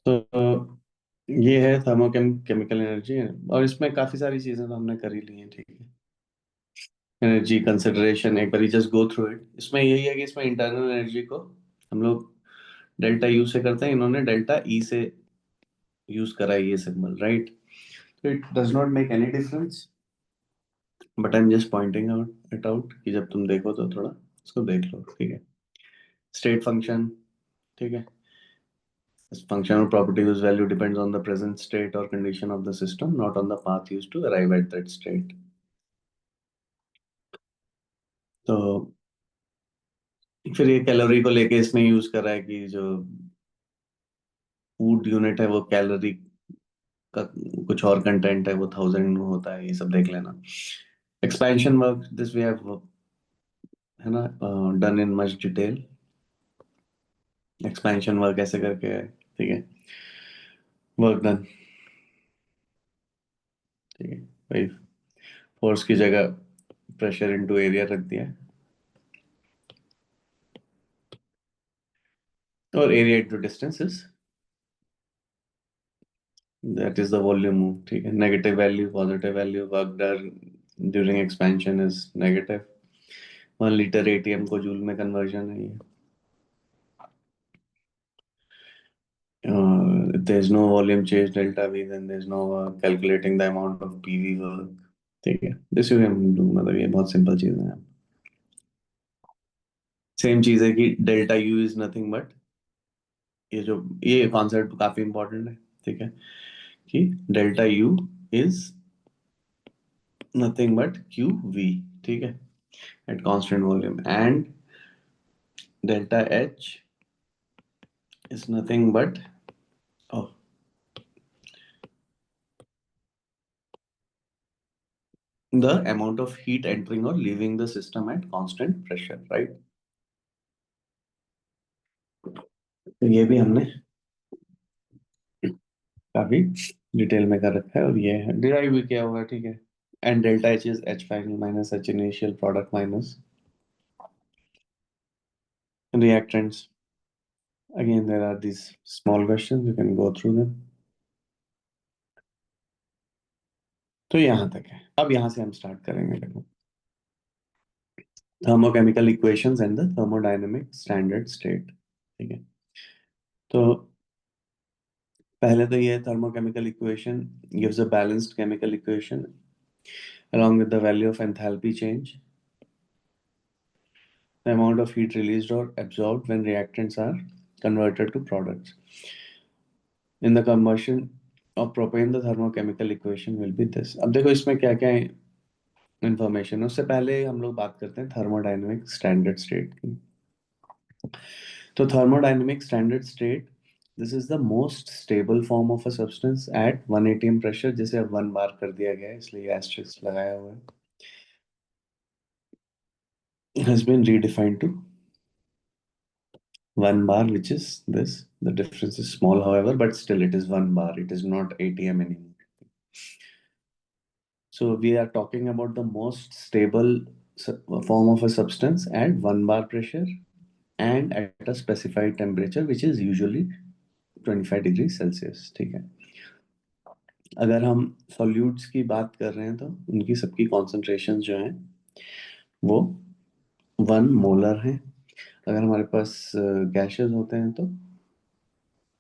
तो ये है थर्मोकेमिकल एनर्जी, और इसमें काफी सारी चीजें तो हमने कर ही ली हैं, ठीक है। एनर्जी कंसिडरेशन एक बार जस्ट गो थ्रू इट। इसमें यही है कि इसमें इंटरनल एनर्जी को हम लोग डेल्टा यू से करते हैं, इन्होंने डेल्टा ई से यूज करा है ये सिंबल, राइट। तो it does not make any difference, but I am just pointing out it out कि जब तुम देखो तो थोड़ा इसको देख लो, ठीक है। स्टेट फंक्शन, ठीक है। This function or property whose value depends on the present state or condition of the system, not on the path used to arrive at that state. तो फिर ये कैलोरी को लेके इसमें यूज कर रहा है कि जो फूड यूनिट है वो कैलोरी का कुछ और कंटेंट है, वो 1000 होता है, ये सब देख लेना। Expansion work this we have, है ना, done in much detail. Expansion work ऐसे करके है, ठीक है। वर्क डन, ठीक है भाई। फोर्स की जगह प्रेशर इनटू एरिया रख दिया है, और area into distance is that is the volume, ठीक है। Negative value positive value, work done during expansion is negative. 1 litre ATM को जूल में कन्वर्जन है ये। If there is no volume change delta V, then there is no calculating the amount of PV work, ठीक है। This you can do, मतलब ये बहुत simple चीजें हैं। सेम चीज है कि delta U is nothing but, ये कॉन्सेप्ट काफी इंपॉर्टेंट है, ठीक है, कि delta U is nothing but Q V, ठीक है, at constant volume, and delta H is nothing but, oh, the amount of heat entering or leaving the system at constant pressure, right? तो ये भी हमने काफी डिटेल में कर रखा है, और ये है डिराइव भी किया हुआ है, ठीक है। And delta H is H final minus H initial product minus reactants. Again, there are these small questions, you can go through them. तो यहाँ तक है, अब यहाँ से हम स्टार्ट करेंगे। देखो, thermochemical equations and the thermodynamic standard state, ठीक है। तो पहले तो ये thermochemical equation gives a balanced chemical equation along with the value of enthalpy change, the amount of heat released or absorbed when reactants are converted to products. In the combustion of propane, the thermochemical equation will be this. अब देखो इसमें क्या क्या information है, उससे पहले हम लोग बात करते हैं थर्मोडायनेमिक स्टैंडर्ड स्टेट की। तो thermodynamic standard state, this is the most stable form of a substance at 1 atm pressure, जिसे अब 1 बार कर दिया गया है इसलिए एस्टेरिस्क लगाया हुआ है, has been redefined to 1 bar, which is this. The difference is small, however, but still it is 1 bar. It is not ATM anymore. So we are talking about the most stable form of a substance at 1 bar pressure and at a specified temperature, which is usually 25 degree Celsius, ठीक है। अगर हम solutes की बात कर रहे हैं तो उनकी सबकी कॉन्सेंट्रेशन जो है वो 1 मोलर है। अगर हमारे पास गैसेस होते हैं तो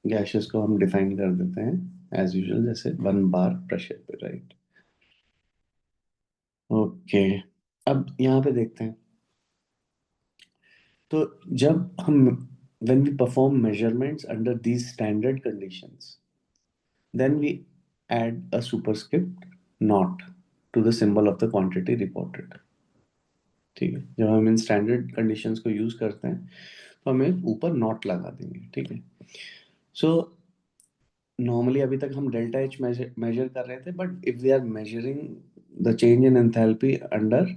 गैसेस को हम डिफाइन कर देते हैं एज यूजुअल, जैसे 1 बार प्रेशर पे, राइट। ओके, अब यहाँ पे देखते हैं। तो जब हम when we perform measurements under these standard conditions, then we add a superscript not to the symbol of the quantity reported, ठीक है। जब हम इन स्टैंडर्ड कंडीशंस को यूज करते हैं तो हमें ऊपर नॉट लगा देंगे, ठीक है। सो नॉर्मली अभी तक हम डेल्टा एच मेजर कर रहे थे, but if we are measuring the change in enthalpy under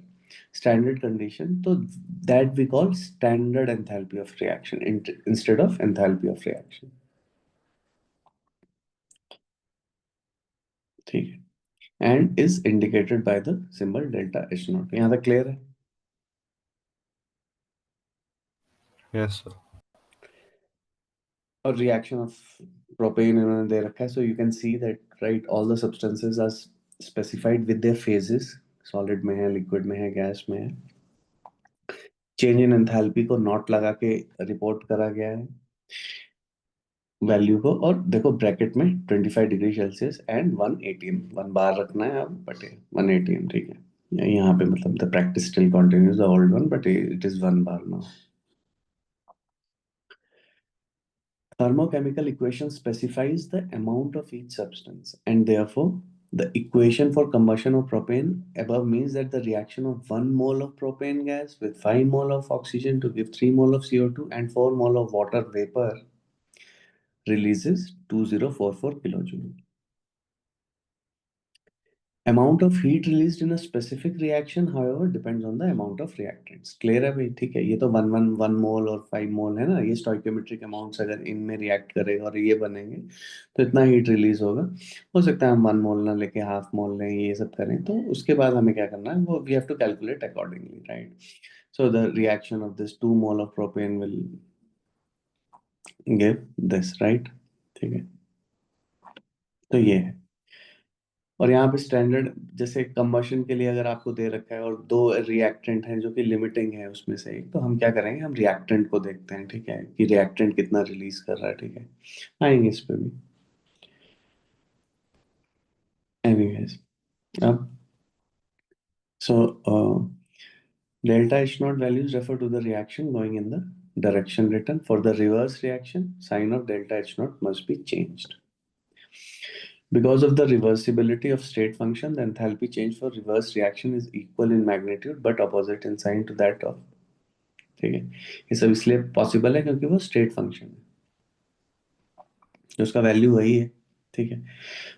standard condition, तो that we call standard enthalpy of reaction instead of enthalpy of reaction, ठीक है। And is indicated by the symbol delta H not. यहाँ तक clear है? Yes, sir. और reaction of propane इन्होंने दे रखा है, so you can see that right all the substances are specified with their phases, solid में है, लिक्विड में है, गैस में है। चेंज इन एंथैल्पी को नॉट लगा के रिपोर्ट करा गया है वैल्यू को, और देखो ब्रैकेट में 25 डिग्री सेल्सियस एंड 1 atm, 1 बार रखना है अब, बट 1 atm, ठीक है। यहाँ पे मतलब the practice still continues the old one, but it is 1 bar now. Thermochemical equation specifies the amount of each substance, and therefore the equation for combustion of propane above means that the reaction of 1 mole of propane gas with 5 mole of oxygen to give 3 mole of CO2 and 4 mole of water vapor releases 2044 kilojoule. Amount of heat released in a specific reaction, however, depends on the amount of reactants. Clear है भाई? ठीक है, ये तो 1 मोल और 5 मोल है ना, ये स्टोइकोमेट्रिक अमाउंट्स अगर इनमें रिएक्ट करेगा और ये बनेंगे तो इतना हीट रिलीज होगा। हो सकता है हम 1 मोल ना लेके हाफ मोल लें, ये सब करें, तो उसके बाद हमें क्या करना है, वो we have to calculate accordingly, right? So the reaction of this 2 mole of propane will give this, right? ठीक है, तो ये है। और यहाँ पे स्टैंडर्ड जैसे कंबशन के लिए अगर आपको दे रखा है और 2 रिएक्टेंट हैं जो कि लिमिटिंग है उसमें से एक, तो हम क्या करेंगे, हम रिएक्टेंट को देखते हैं, ठीक है, कि रिएक्टेंट कितना रिलीज कर रहा है, ठीक है। आएंगे इस पे भी एनीवेज। अब सो delta H naught values refer to the reaction going in the direction written. For the reverse reaction, sign of delta H naught must be changed. Because of the reversibility of state function, the enthalpy change for reverse reaction is equal in magnitude but opposite in sign to that of, ठीक है। ये सब इसलिए possible है क्योंकि वो state function है, उसका वैल्यू वही है, ठीक है।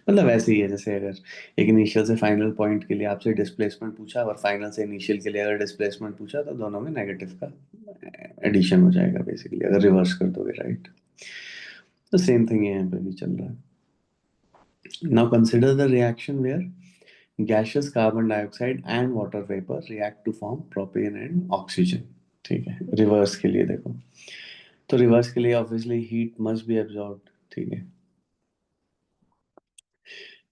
मतलब वैसे ही है जैसे अगर एक इनिशियल से फाइनल पॉइंट के लिए आपसे डिस्प्लेसमेंट पूछा और फाइनल से इनिशियल के लिए अगर डिस्प्लेसमेंट पूछा, तो दोनों में नेगेटिव का एडिशन हो जाएगा बेसिकली, अगर रिवर्स कर दोगे, राइट? तो सेम थिंग यहाँ पे भी चल रहा है। Now consider the reaction where gaseous carbon dioxide and water vapor react to form propane and oxygen, ठीक है। रिवर्स के लिए देखो, तो रिवर्स के लिए obviously heat must be absorbed, ठीक है।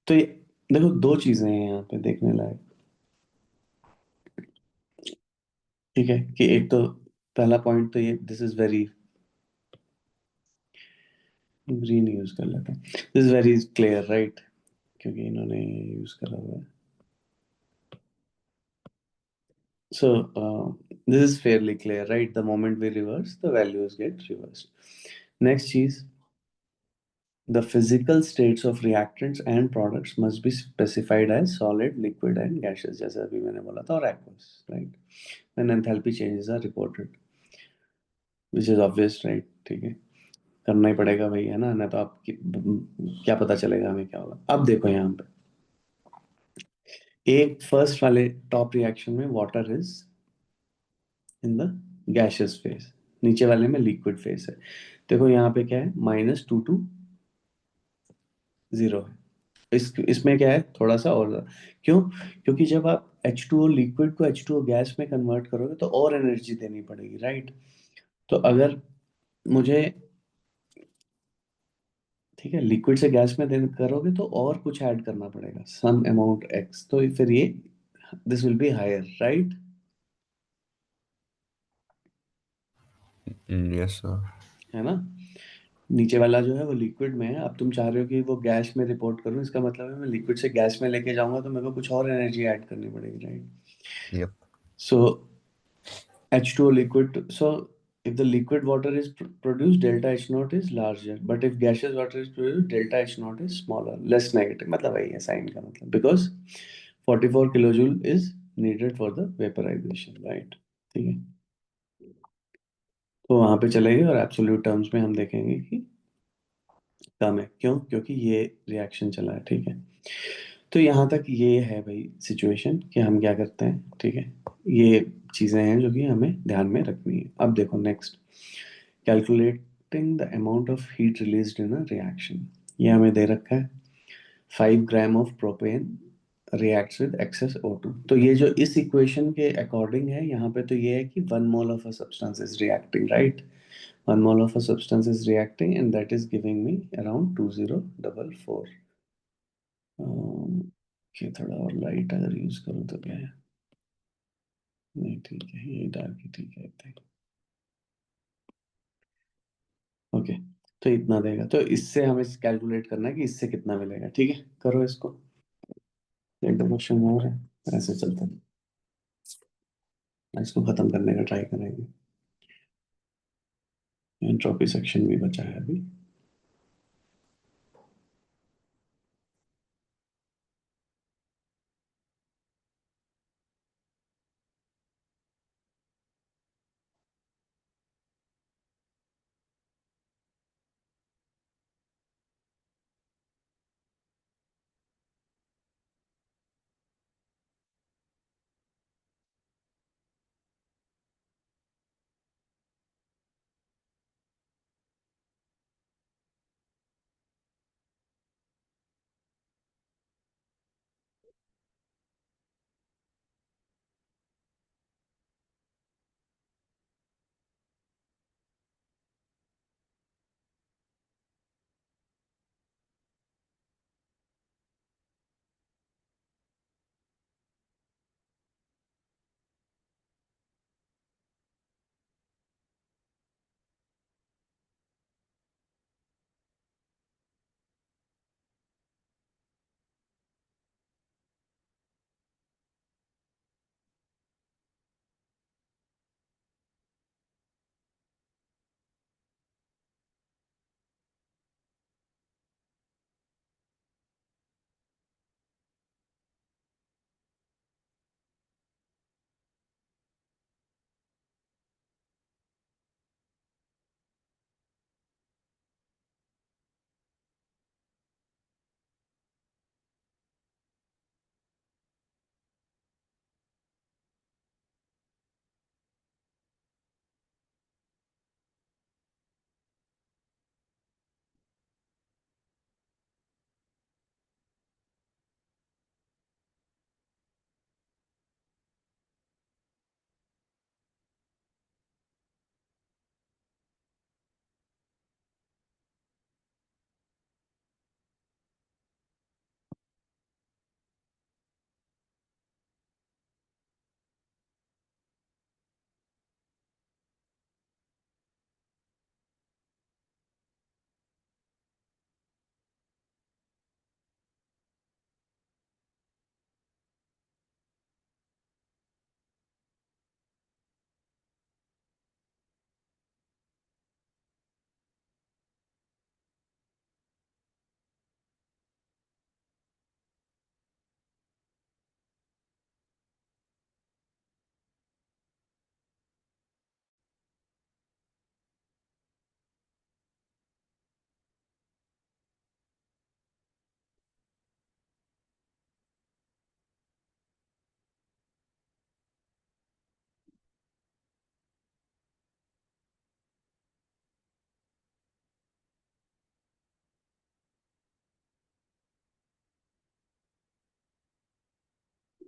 तो ये देखो दो चीजें हैं यहाँ पे देखने लायक, ठीक है, कि एक तो पहला पॉइंट तो ये this is very, green use कर लेते हैं, this is very clear, right? क्योंकि इन्होंने यूज करा हुआ है। So this is fairly clear, right? The moment we reverse, the values get reversed. Next cheese, the physical states of reactants and products must be specified as solid, liquid, and gaseous, जैसे अभी मैंने बोला था, और aqueous, right? When enthalpy changes are reported, which is obvious, right? ठीक है, करना ही पड़ेगा भाई, है ना, ना तो आप क्या पता चलेगा हमें क्या होगा। अब देखो यहाँ पे एक फर्स्ट वाले टॉप रिएक्शन में water is in the gaseous phase, नीचे वाले में लिक्विड फेज है। देखो यहाँ पे क्या है, -2 to 0 है। इसमें क्या है, थोड़ा सा और ज़्यादा। क्यों? क्योंकि जब आप H2O लिक्विड को H2O गैस में कन्वर्ट करोगे तो और एनर्जी देनी पड़ेगी, राइट? तो अगर मुझे, ठीक है, लिक्विड से गैस में देन करोगे तो और कुछ ऐड करना पड़ेगा, सम अमाउंट एक्स, तो फिर ये this will be higher, right? Yes, sir. है ना? नीचे वाला जो है वो लिक्विड में है, अब तुम चाह रहे हो कि वो गैस में रिपोर्ट करूं, इसका मतलब है मैं लिक्विड से गैस में लेके जाऊंगा तो मेरे को कुछ और एनर्जी ऐड करनी पड़ेगी, right? Yep. So H2O liquid, so if the liquid water is produced, delta H naught is larger, but if gaseous water is produced, delta H naught is smaller, less negative, मतलब वही है sign का मतलब, because 44 kilojoule is needed for the vaporization, right? ठीक है, तो वहां पे चलेंगे और एब्सोल्यूट टर्म्स में हम देखेंगे कि कम है, क्यों? क्योंकि ये रिएक्शन चला है, ठीक है। तो यहाँ तक ये है भाई सिचुएशन कि हम क्या करते हैं, ठीक है। ये चीज़ें हैं जो कि हमें ध्यान में रखनी है। अब देखो next, calculating the amount of heat released in a reaction, ये हमें दे रखा है 5 gram of propane reacts with excess O2। तो ये जो इस इक्वेशन के अकॉर्डिंग है यहाँ पे, तो ये है कि 1 mole of a substance is reacting, right? 1 mole of a substance is reacting and that is giving me around 2044. ये थोड़ा और लाइट अगर यूज करूँ तो क्या है? नहीं ठीक है, ये डार्क ही ठीक है आई। ओके, तो इतना देगा, तो इससे हमें कैलकुलेट करना है कि इससे कितना मिलेगा। ठीक है, करो इसको। एक दो क्वेश्चन और है, ऐसे चलते हैं, इसको खत्म करने का ट्राई करेंगे। एंट्रोपी सेक्शन भी बचा है अभी।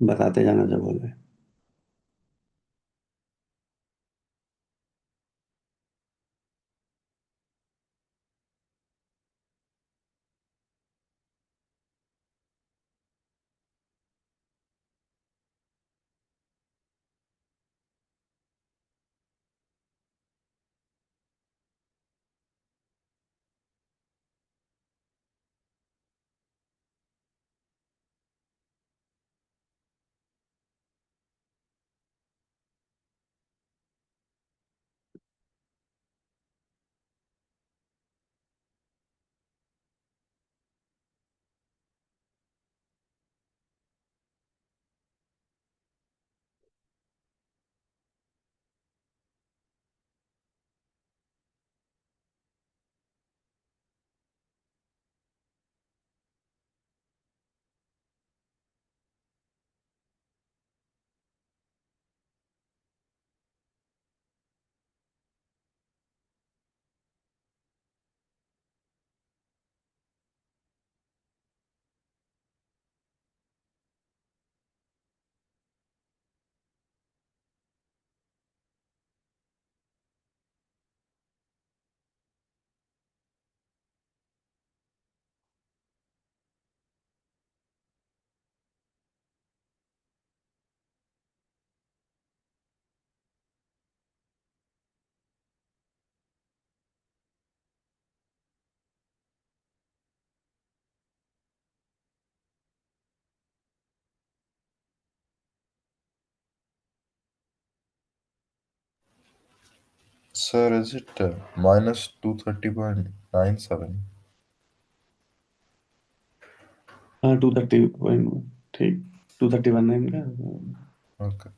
बताते जाना जब बोल रहे। Sir, is it minus 230.97? हाँ 230.1, ठीक, 231 है इनका। Okay.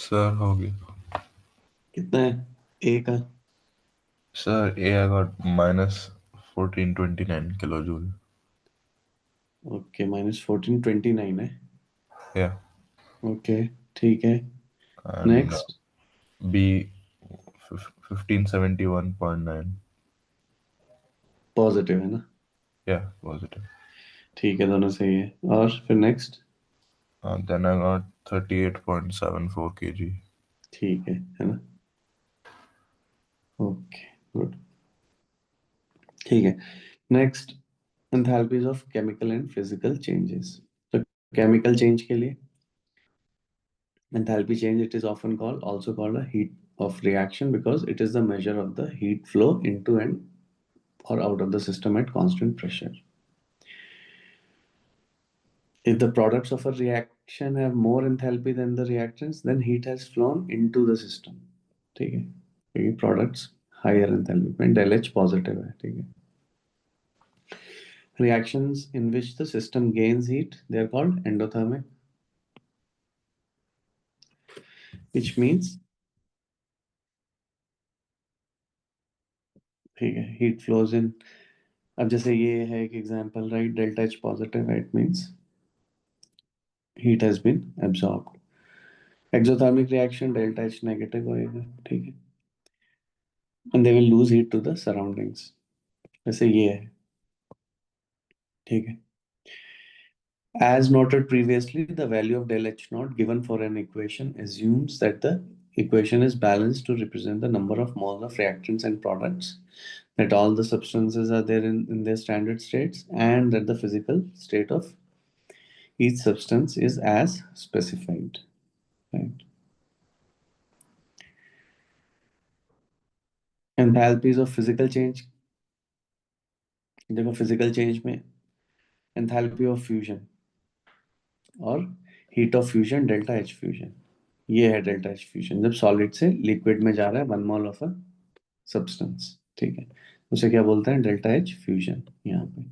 सर हो गया. कितना है ए का? Sir, I got minus 1429 kilojoule. Okay, -1429 है. Yeah. ओके, ठीक है. And next. B 1571.9. पॉजिटिव है ना? Yeah, positive. ठीक है, दोनों सही है. और फिर next. Then I got 38.74 kg. ठीक है ना? Okay, good. ठीक है. Next, enthalpies of chemical and physical changes. तो केमिकल चेंज के लिए enthalpy change, it is often called, also called a heat of reaction, because it is the measure of the heat flow into and or out of the system at constant pressure. If the products of a reaction have more enthalpy than the reactants, then heat has flown into the system. ठीक है, क्योंकि products higher enthalpy में del H positive है. ठीक है. Reactions in which the system gains heat, they are called endothermic, which means, ठीक है, heat flows in. अब जैसे ये है एक example, right, delta H positive है, it means heat has been absorbed. Exothermic reaction delta H negative होएगा. ठीक है, and they will lose heat to the surroundings. वैसे ये है. ठीक है. As noted previously, the value of del H naught given for an equation assumes that the equation is balanced to represent the number of moles of reactants and products, that all the substances are there in their standard states, and that the physical state of each substance is as specified. Right. Enthalpies of physical change. देखो, physical change में enthalpy of fusion और heat of fusion delta H fusion. ये है delta H fusion, जब solid से liquid में जा रहा है 1 मोल ऑफ अ सब्सटेंस. ठीक है, उसे क्या बोलते हैं? डेल्टा H fusion यहाँ पे.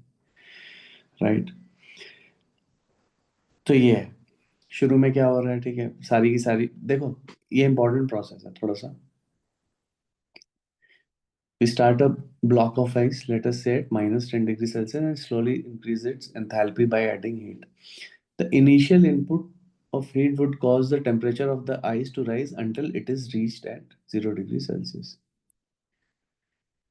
राइट. तो ये है, शुरू में क्या हो रहा है. ठीक है, सारी की सारी देखो, ये इंपॉर्टेंट प्रोसेस है थोड़ा सा. We start a block of ice, let us say at -10 degrees Celsius, and slowly increase its enthalpy by adding heat. The initial input of heat would cause the temperature of the ice to rise until it is reached at 0 degrees Celsius.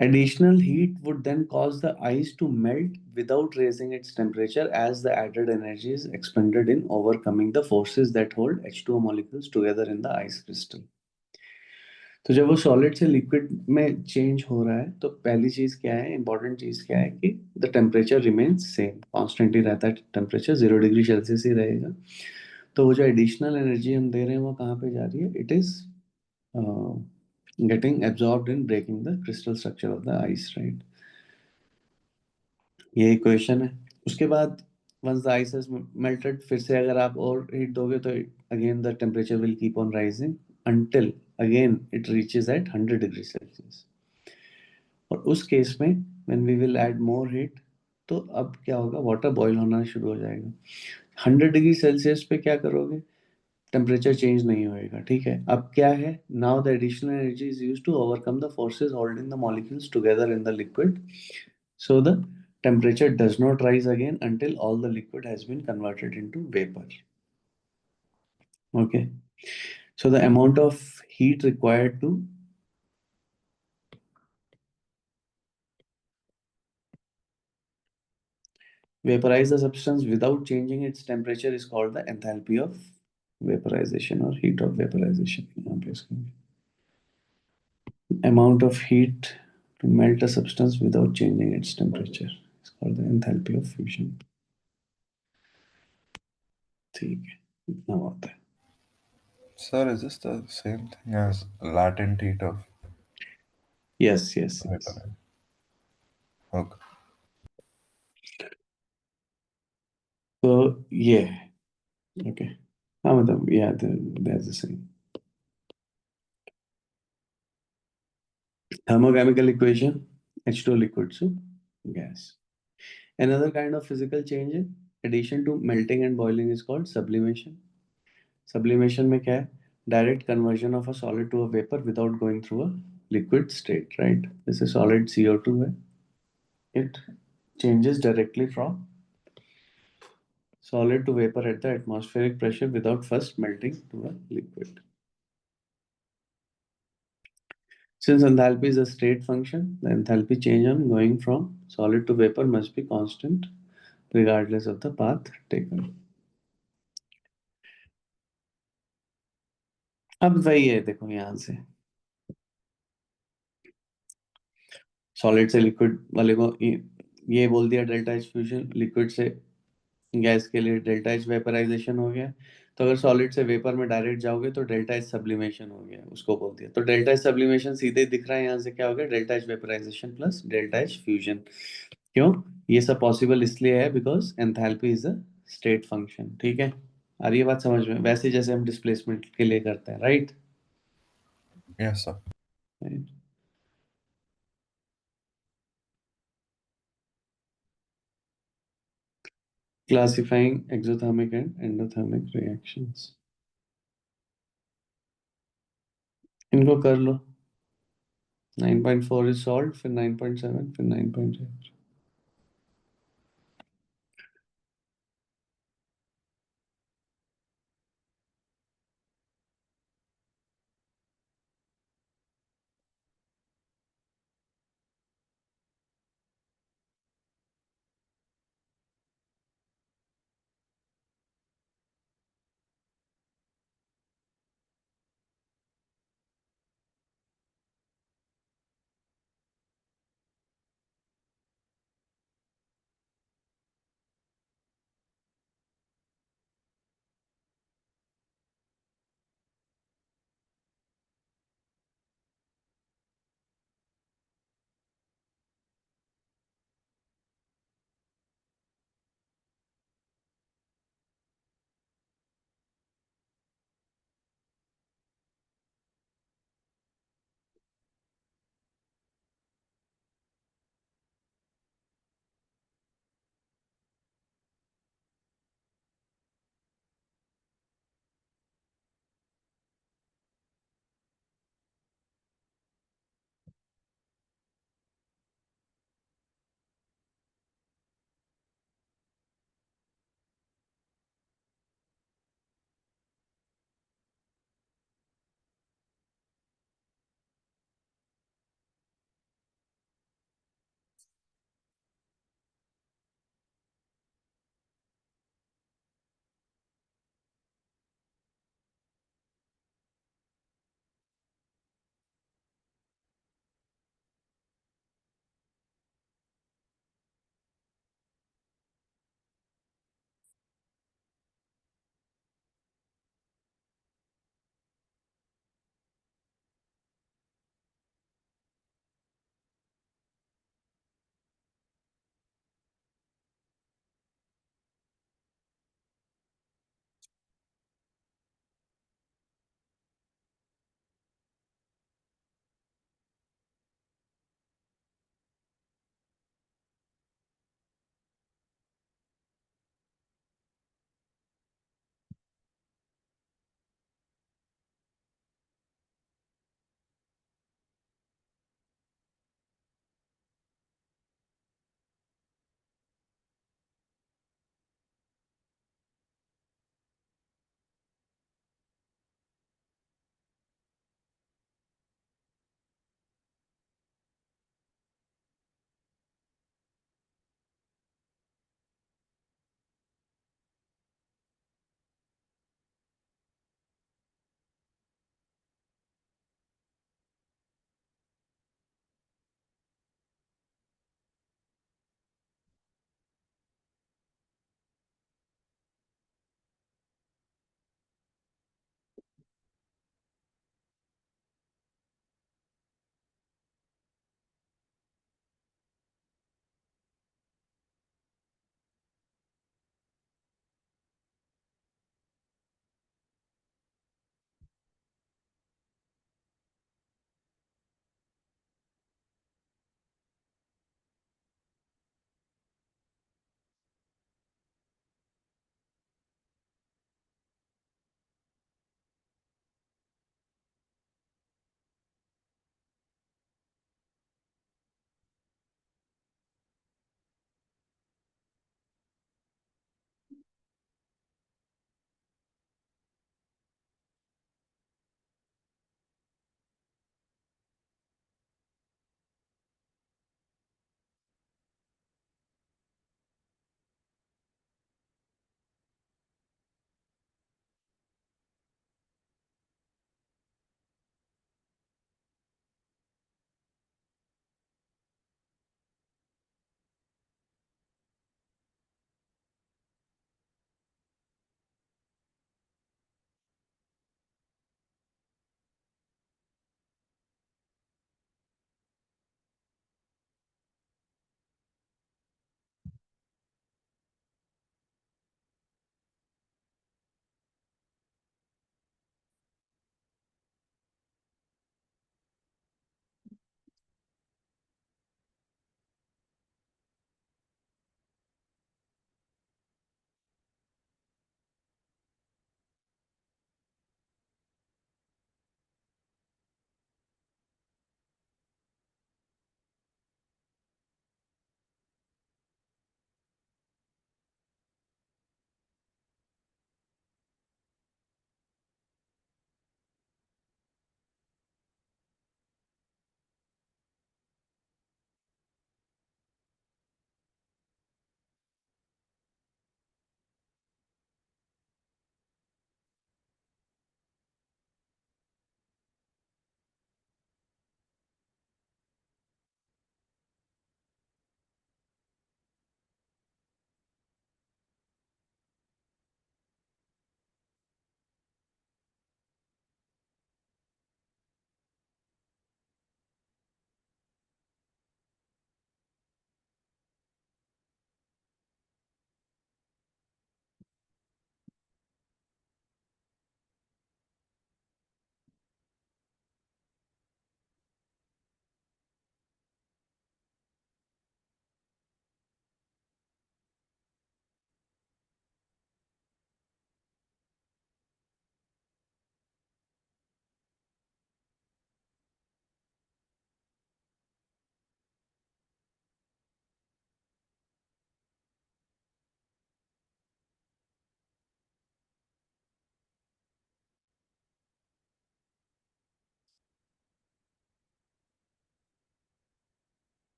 Additional heat would then cause the ice to melt without raising its temperature, as the added energy is expended in overcoming the forces that hold H2O molecules together in the ice crystal. तो जब वो solid से liquid में change हो रहा है, तो पहली चीज क्या है, इंपॉर्टेंट चीज क्या है, कि the temperature remains same, constant ही रहता है. टेम्परेचर 0 डिग्री सेल्सियस ही रहेगा. तो वो जो एडिशनल एनर्जी हम दे रहे हैं वो कहाँ पे जा रही है? It is getting absorbed in breaking the crystal structure of the ice. Right. ये इक्वेशन है. उसके बाद once the ice is melted, फिर से अगर आप और हीट दोगे तो again the temperature will keep on rising until again it reaches at 100 degrees Celsius. और उस केस में when we will add more heat, तो अब क्या होगा? वाटर बॉईल होना शुरू हो जाएगा. 100 डिग्री सेल्सियस पे क्या करोगे? टेम्परेचर चेंज नहीं होएगा. ठीक है, अब क्या है? Now the additional energy is used to overcome the forces holding the molecules together in the liquid, so the temperature does not rise again until all the liquid has been converted into vapor. Okay, so the amount of heat required to vaporize the substance without changing its temperature is called the enthalpy of vaporization or heat of vaporization. यहाँ पे इसका amount of heat to melt a substance without changing its temperature is called the enthalpy of fusion. ठीक है, इतना होता है. Sir, is this the same thing as latent heat of Yes, yes, yes. vaporization? Okay. तो ये है. Okay. हाँ, मतलब yeah, that's the same. Thermochemical equation, H2 liquid, so gas. Another kind of physical change in addition to melting and boiling is called sublimation. Sublimation में क्या है? direct conversion of a solid to a vapor without going through a liquid state, right? This is solid CO2 है. It changes directly from solid to vapor at the atmospheric pressure without first melting to a liquid. Since enthalpy is a state function, the enthalpy change on going from solid to vapor must be constant regardless of the path taken. अब वही है, देखो यहाँ से solid से liquid वाले को ये बोल दिया डेल्टा एच फ्यूजन, लिक्विड से गैस के लिए डेल्टा एच वेपराइजेशन हो गया. तो अगर सॉलिड से वेपर में डायरेक्ट जाओगे तो डेल्टा एच सब्लिमेशन हो गया, उसको बोल दिया. तो डेल्टा एच सब्लिमेशन सीधे ही दिख रहा है यहाँ से, क्या हो गया, delta H vaporisation plus delta H fusion. क्यों ये सब पॉसिबल इसलिए है, because enthalpy is a state function. ठीक है, आ रही है बात समझ में, वैसे जैसे हम डिस्प्लेसमेंट के लिए करते हैं, right. Yes, sir. Classifying exothermic and endothermic reactions, इनको कर लो. 9.4 इज सॉल्ट, फिर 9.7, फिर 9.8.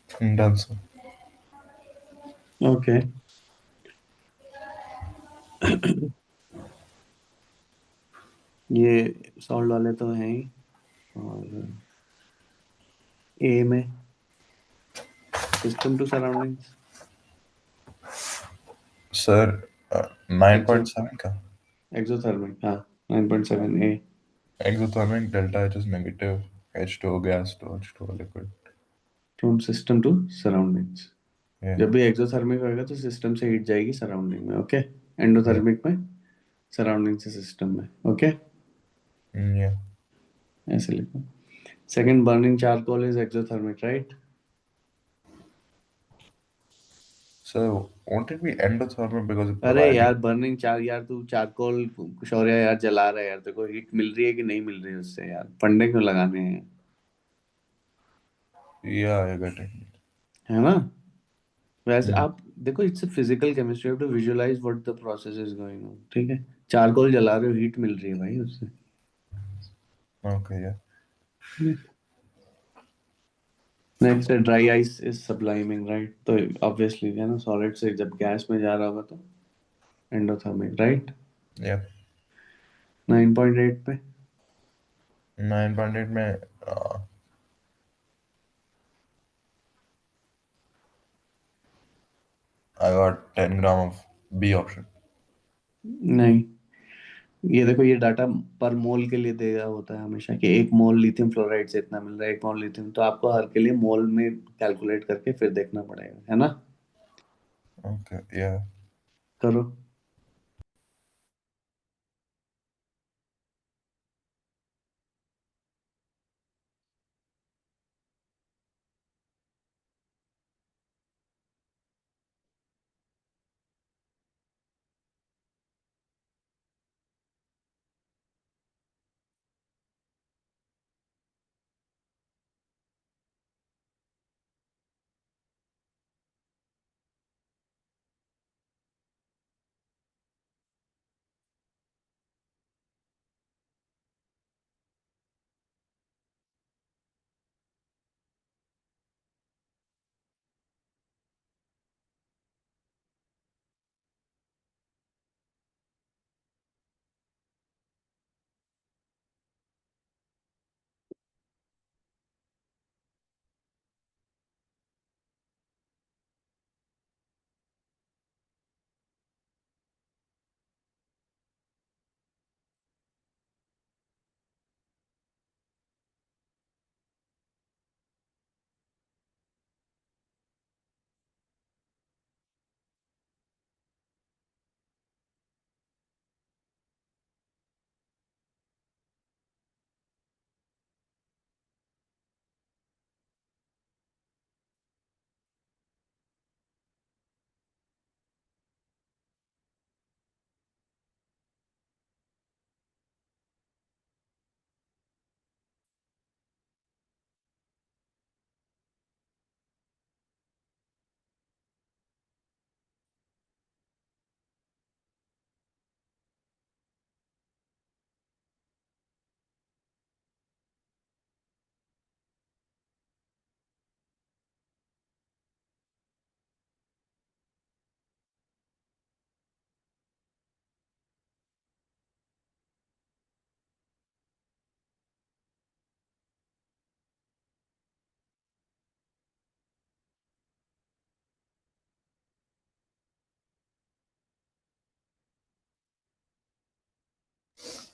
Done, sir. ओके। ये सॉल्व वाले तो हैं ही। और ए में सिस्टम टू सराउंडिंग्स। सर, एक्सो 9.7 का एक्सोथर्मिक, हाँ। 9.7 ए। exothermic delta H is negative, H2O gas to H2O liquid. From system to surroundings. Yeah, जब भी एक्सोथर्मिक होएगा तो सिस्टम से हीट जाएगी सराउंडिंग में, ओके। yeah, एंडोथर्मिक में सराउंडिंग से सिस्टम में, ओके। yeah. ऐसे लिखो। Second, burning charcoal is exothermic, right. So won't it be endothermic because it's अरे providing? यार, बर्निंग चार, यार तू चारकोल शौर्य यार जला रहा है यार, तेरे को हीट मिल रही है कि नहीं मिल रही है उससे यार, फंडे क्यों लगाने हैं। Yeah, I got it. है ना। वैसे Mm. आप देखो, it's physical chemistry, have to visualise what the process is going on, ठीक है। चारकोल जला रहे हो, हीट मिल रही है भाई उससे। Okay, yeah. नेक्स्ट है ड्राई आइस इज सबलाइमिंग, राइट। तो ऑब्वियसली है ना, सॉलिड से जब गैस में जा रहा होगा तो एंडोथर्मिक, राइट। Yeah. 9.8 पे 9.8 में I got 10 gram of B option. नहीं, ये देखो, ये डाटा पर मोल के लिए दिया होता है हमेशा, कि एक मोल लिथियम फ्लोराइड से इतना मिल रहा है, एक मोल लिथियम, तो आपको हर के लिए मोल में कैलकुलेट करके फिर देखना पड़ेगा, है ना। Okay, yeah. करो।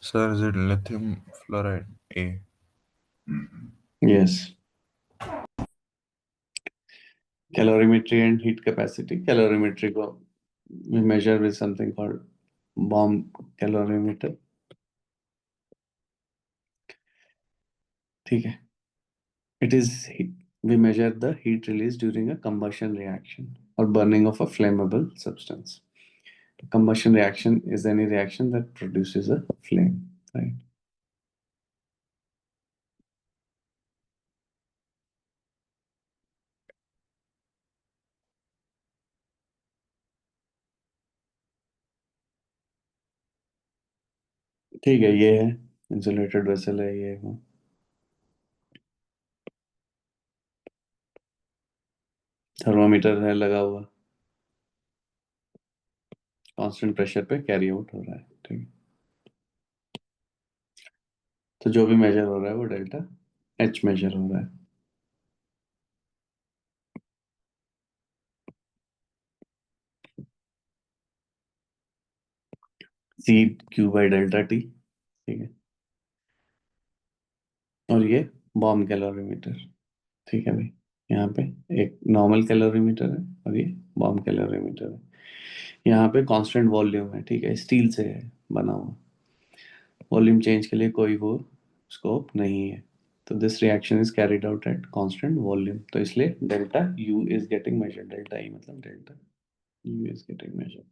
Sir, is it lithium fluoride? A. Yes. Calorimetry and heat capacity. Calorimetry को measure with something called bomb calorimeter, ठीक है। It is, we measure the heat release during a combustion reaction or burning of a flammable substance. Combustion reaction is any reaction that produces a flame, right? ठीक है, ये है insulated vessel है ये, हाँ। Thermometer है लगा हुआ, कांस्टेंट प्रेशर पे कैरी आउट हो रहा है, ठीक है। तो जो भी मेजर हो रहा है वो डेल्टा एच मेजर हो रहा है। C Q by delta T, ठीक है। और ये बॉम्ब कैलोरीमीटर, ठीक है भाई। यहाँ पे एक नॉर्मल कैलोरीमीटर है और ये बॉम्ब कैलोरीमीटर है। यहाँ पे कांस्टेंट वॉल्यूम है, ठीक है, स्टील से है बना हुआ। वॉल्यूम चेंज के लिए कोई वो स्कोप नहीं है। तो this reaction is carried out at constant volume, तो इसलिए delta U is getting measured, delta E मतलब delta U is getting measured,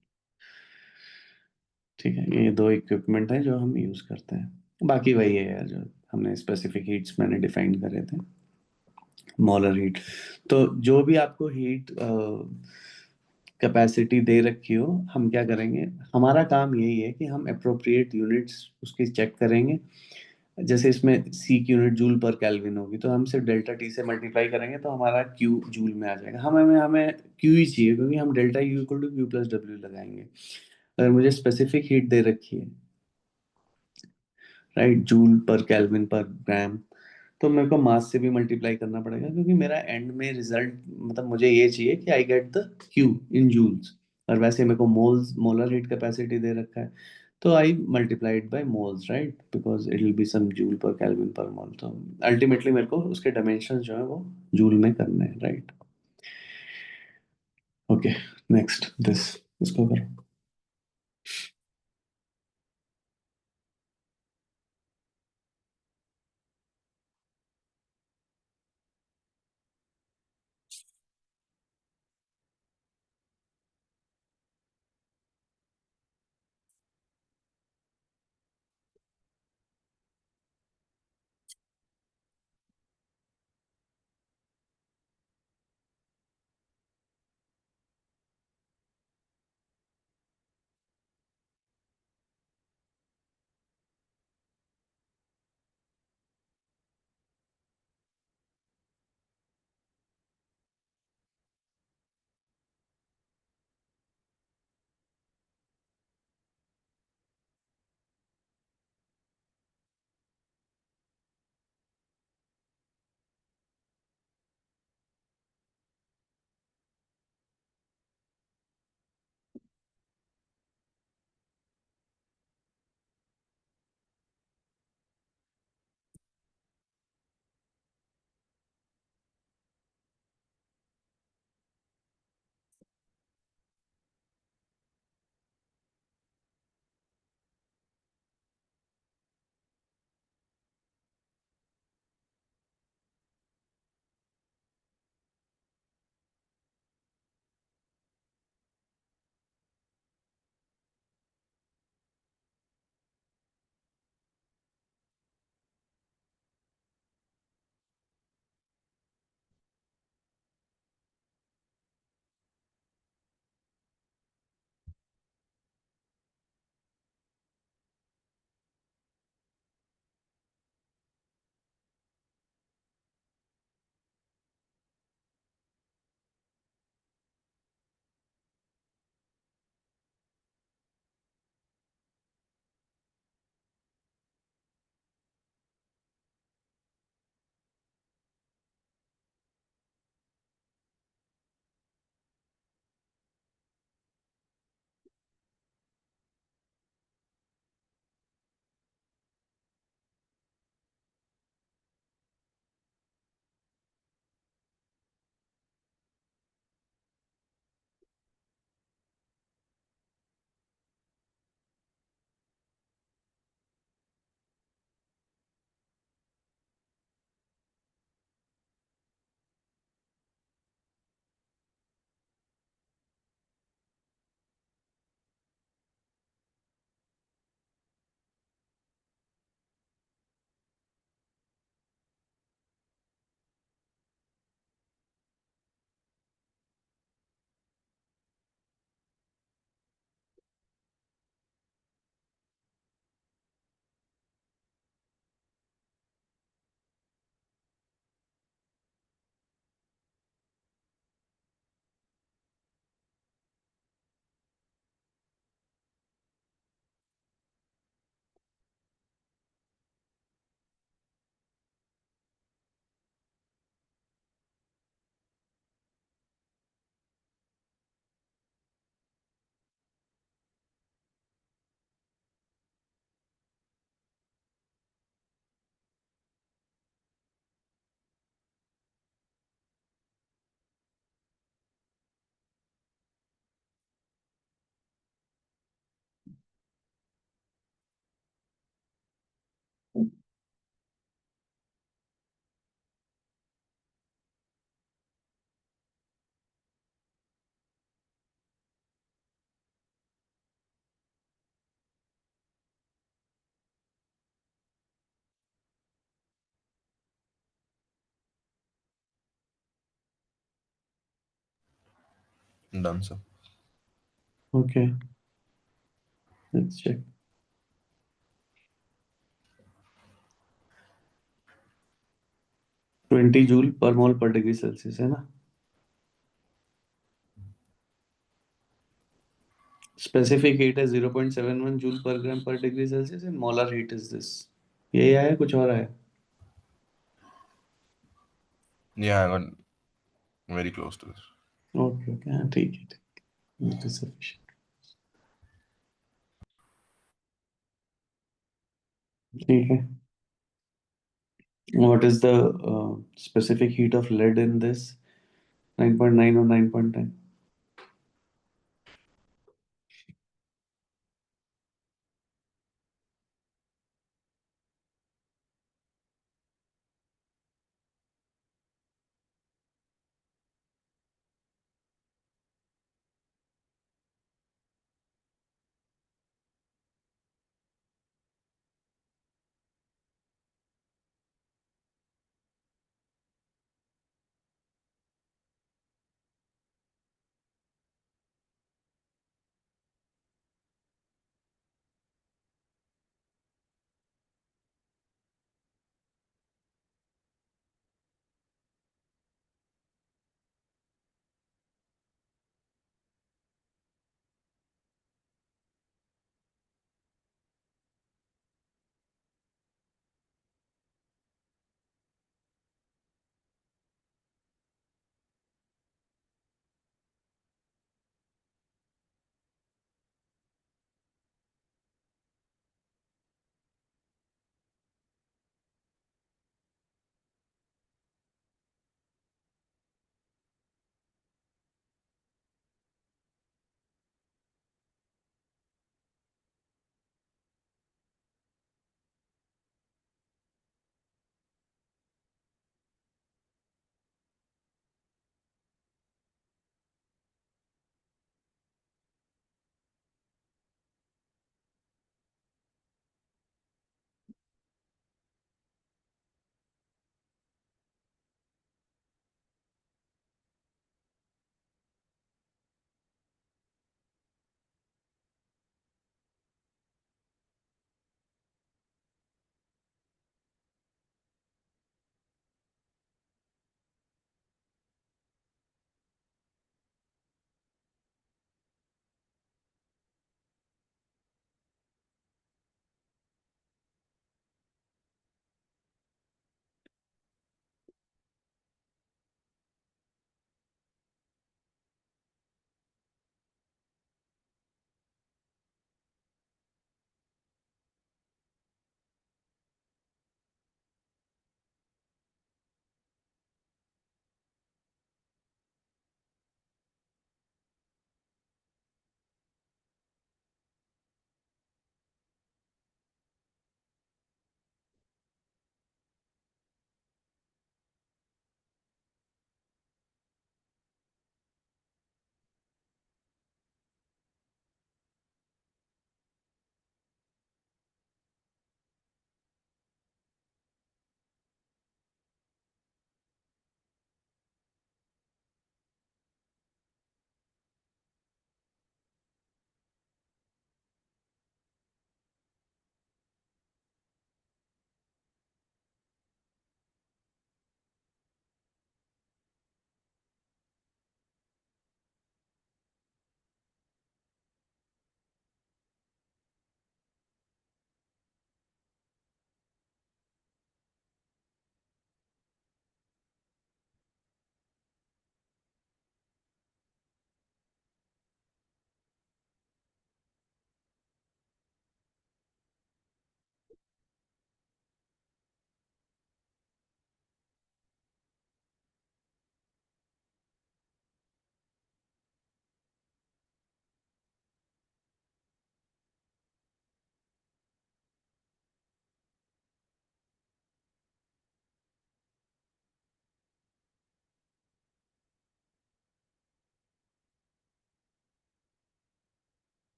ठीक है। ये दो इक्विपमेंट है जो हम यूज करते हैं, बाकी वही है यार जो हमने स्पेसिफिक हीट्स मैंने डिफाइन करे थे। मोलर हीट, तो जो भी आपको हीट कैपेसिटी दे रखी हो, हम क्या करेंगे, हमारा काम यही है कि हम अप्रोप्रिएट यूनिट्स उसकी चेक करेंगे। जैसे इसमें सी की यूनिट जूल पर केल्विन होगी, तो हम सिर्फ डेल्टा टी से मल्टीप्लाई करेंगे तो हमारा क्यू जूल में आ जाएगा। हमें हमें क्यू ही चाहिए, क्योंकि हम delta U equal to Q plus W लगाएंगे। अगर मुझे स्पेसिफिक हीट दे रखी है, राइट, जूल पर केल्विन पर ग्राम, तो मेरे को मास से भी मल्टीप्लाई करना पड़ेगा, क्योंकि मेरा एंड में रिजल्ट मतलब मुझे ये चाहिए कि I get the Q in joules. और वैसे मेरे को मोल्स, मोलर हीट कैपेसिटी दे रखा है, तो I multiplied by moles, right, because it will be some joule per kelvin per mole. तो अल्टीमेटली मेरे को उसके डायमेंशन जो है वो जूल में करने हैं, राइट। ओके, नेक्स्ट दिस, इसको करो। Done, sir. Okay, let's check. 20 joule per mole पर डिग्री सेल्सियस है ना. स्पेसिफिक हीट है 0.71 जूल पर ग्राम पर degree Celsius and molar heat is this. यही आया, कुछ और आया? Yeah, I got very close to this. Okay okay, हाँ ठीक है, ठीक है, इट इज सफिशिएंट. ठीक है. What is the specific heat of lead in this? 9.9 और 9.10?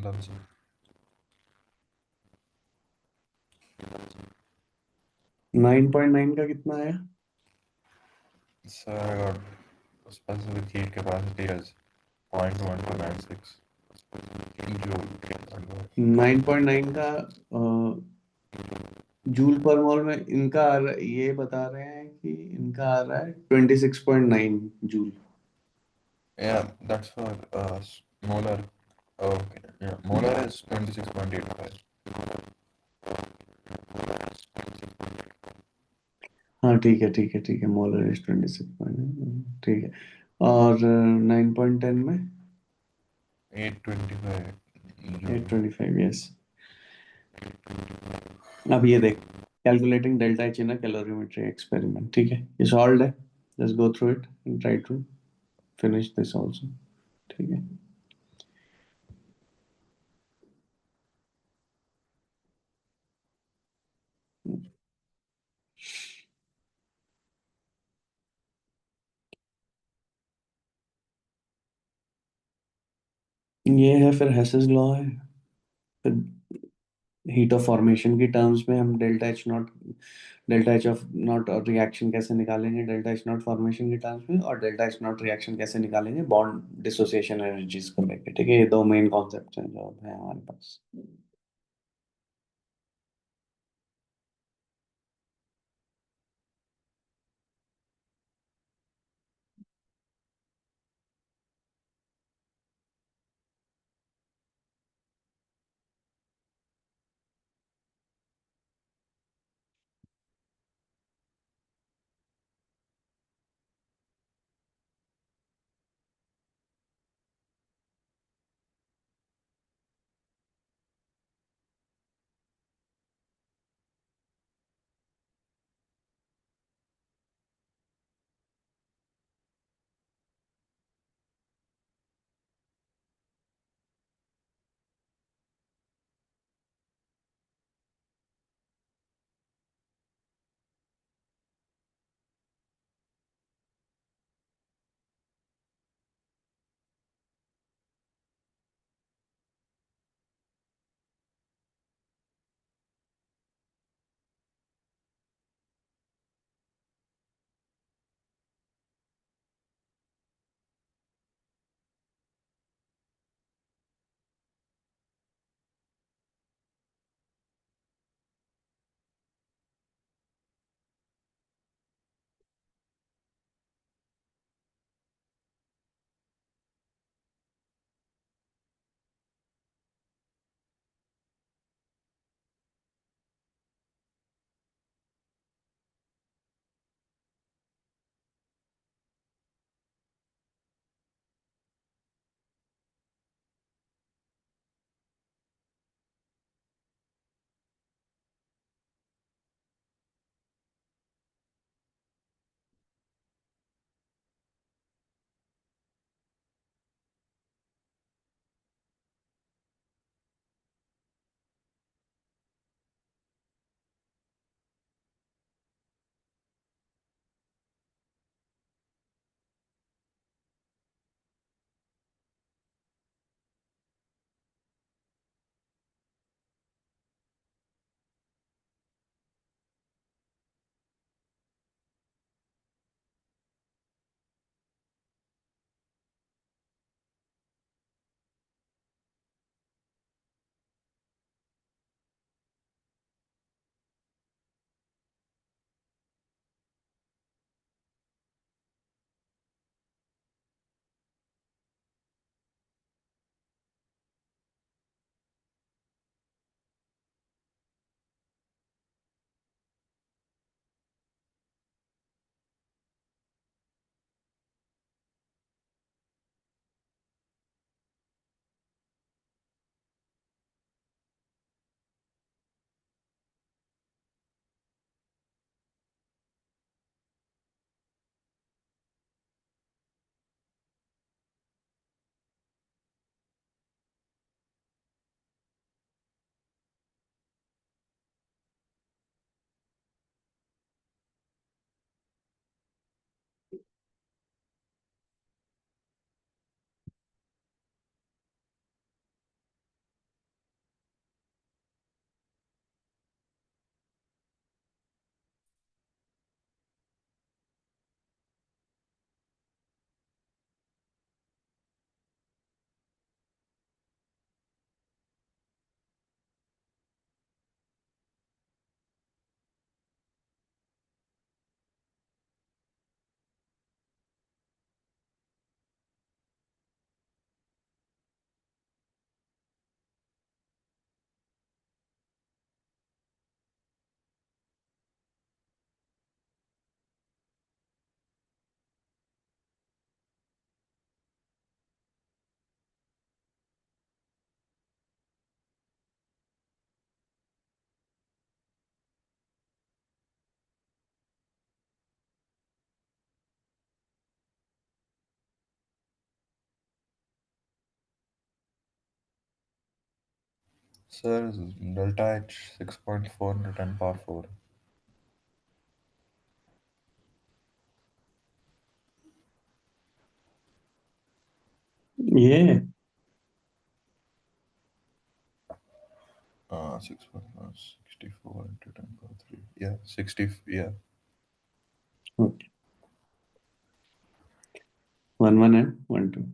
That's it. 9.9 का कितना आया? Sir, I got specific heat capacity as 0.1296 joule. 9.9 का जूल पर मोल में इनका ये बता रहे हैं कि इनका आ रहा है 26.9 joule. Yeah, that's for molar. Okay, yeah, molar is 26.85. हाँ ठीक है ठीक है ठीक है, मोलर इज 26.9, ठीक है। और 9.10 में 825 eight joule. Twenty five yes. अब ये देख, calculating delta H in a calorimetry experiment, ठीक है, ये सॉल्व है। Just go through it and try to finish this also, ठीक है। ये है फिर हेसेस लॉ है। फिर हीट ऑफ फॉर्मेशन की टर्म्स में हम डेल्टा एच ऑफ नॉट और रिएक्शन कैसे निकालेंगे डेल्टा एच नॉट फॉर्मेशन की टर्म्स में, और डेल्टा एच नॉट रिएक्शन कैसे निकालेंगे बॉन्ड डिसोसिएशन एनर्जीज को लेके, ठीक है। ये दो मेन कॉन्सेप्ट हैं जो है हमारे पास। Sir, delta H 6.4 into 10 power 4. ये 6.4, 64 into 10 power 3. Yeah, 60. Yeah. 1 1 and 1 2.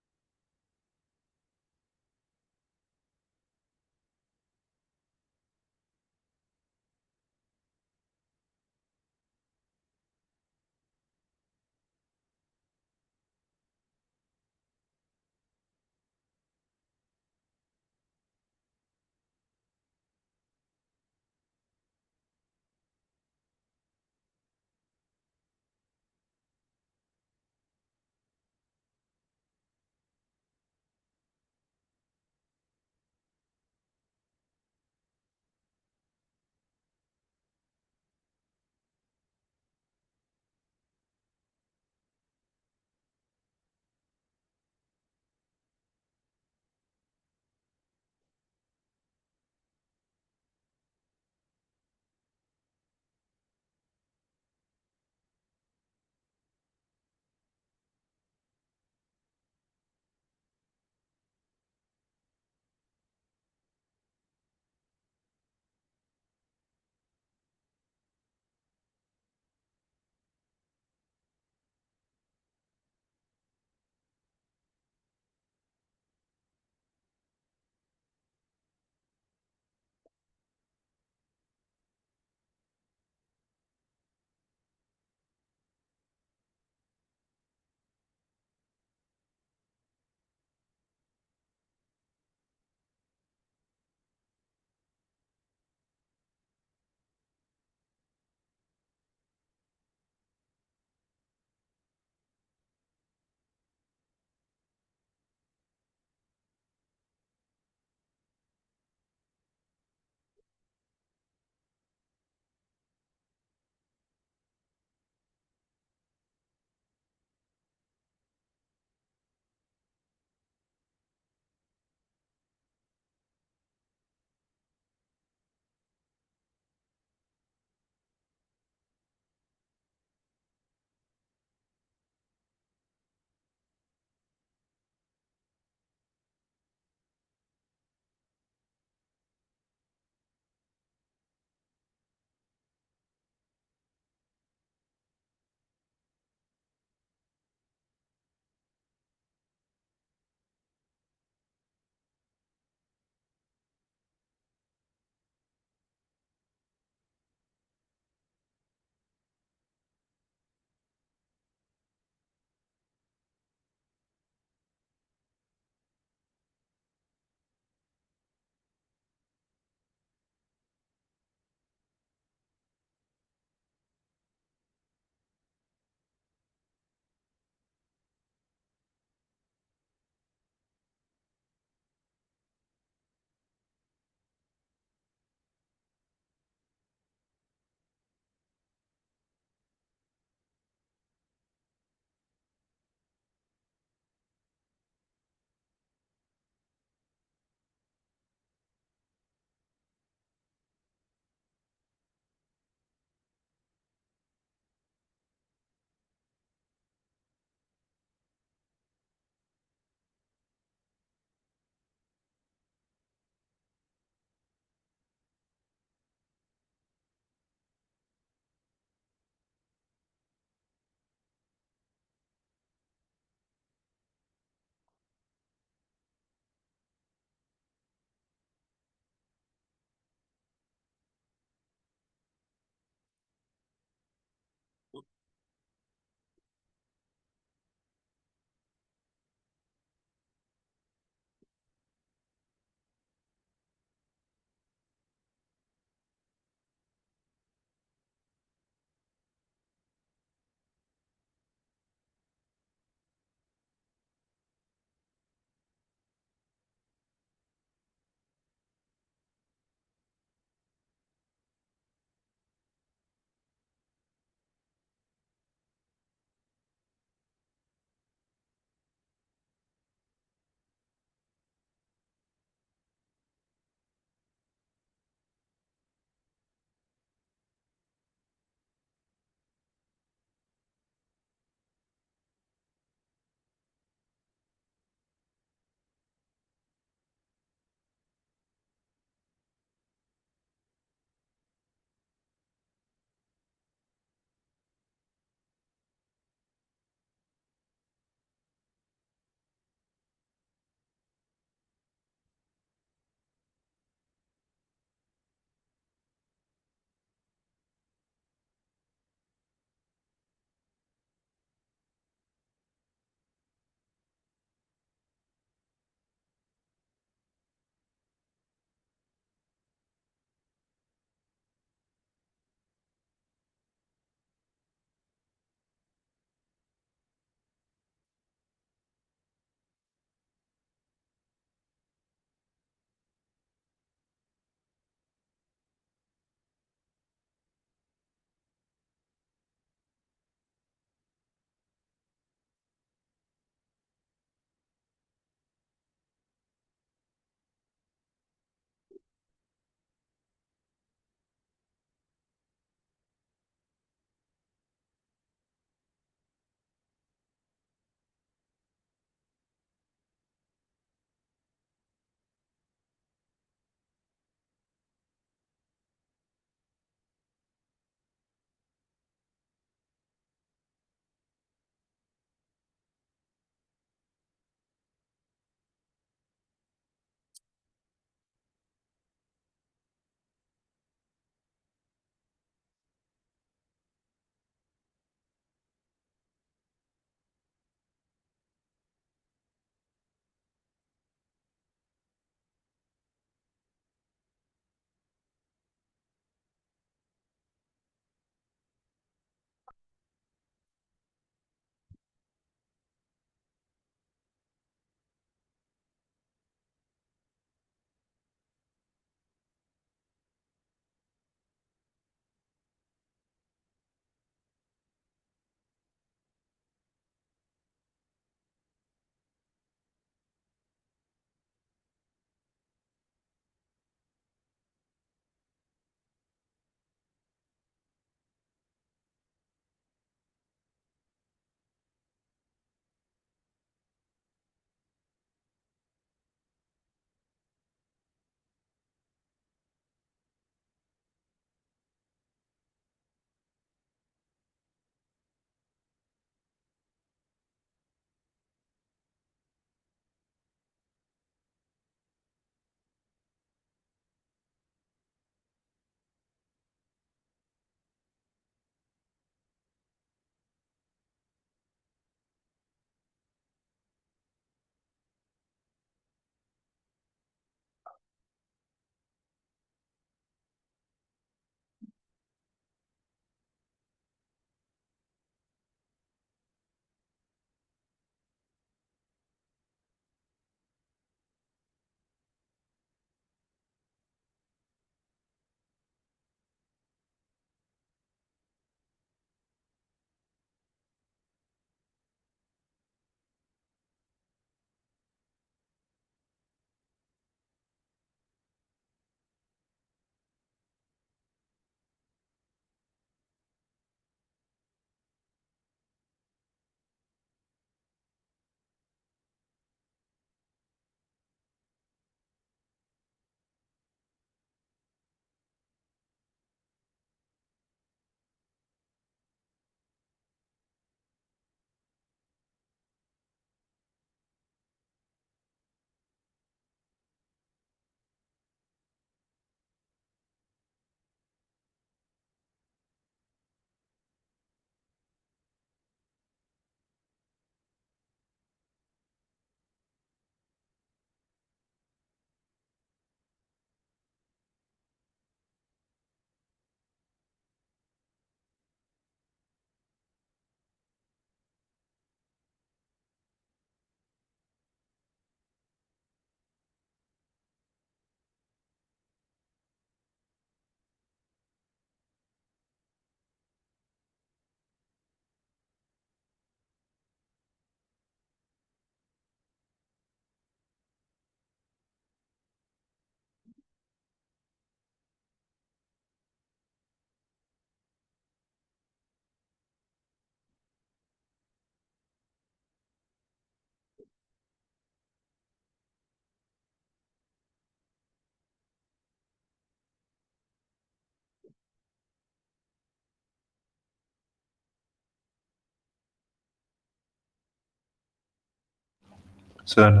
Sir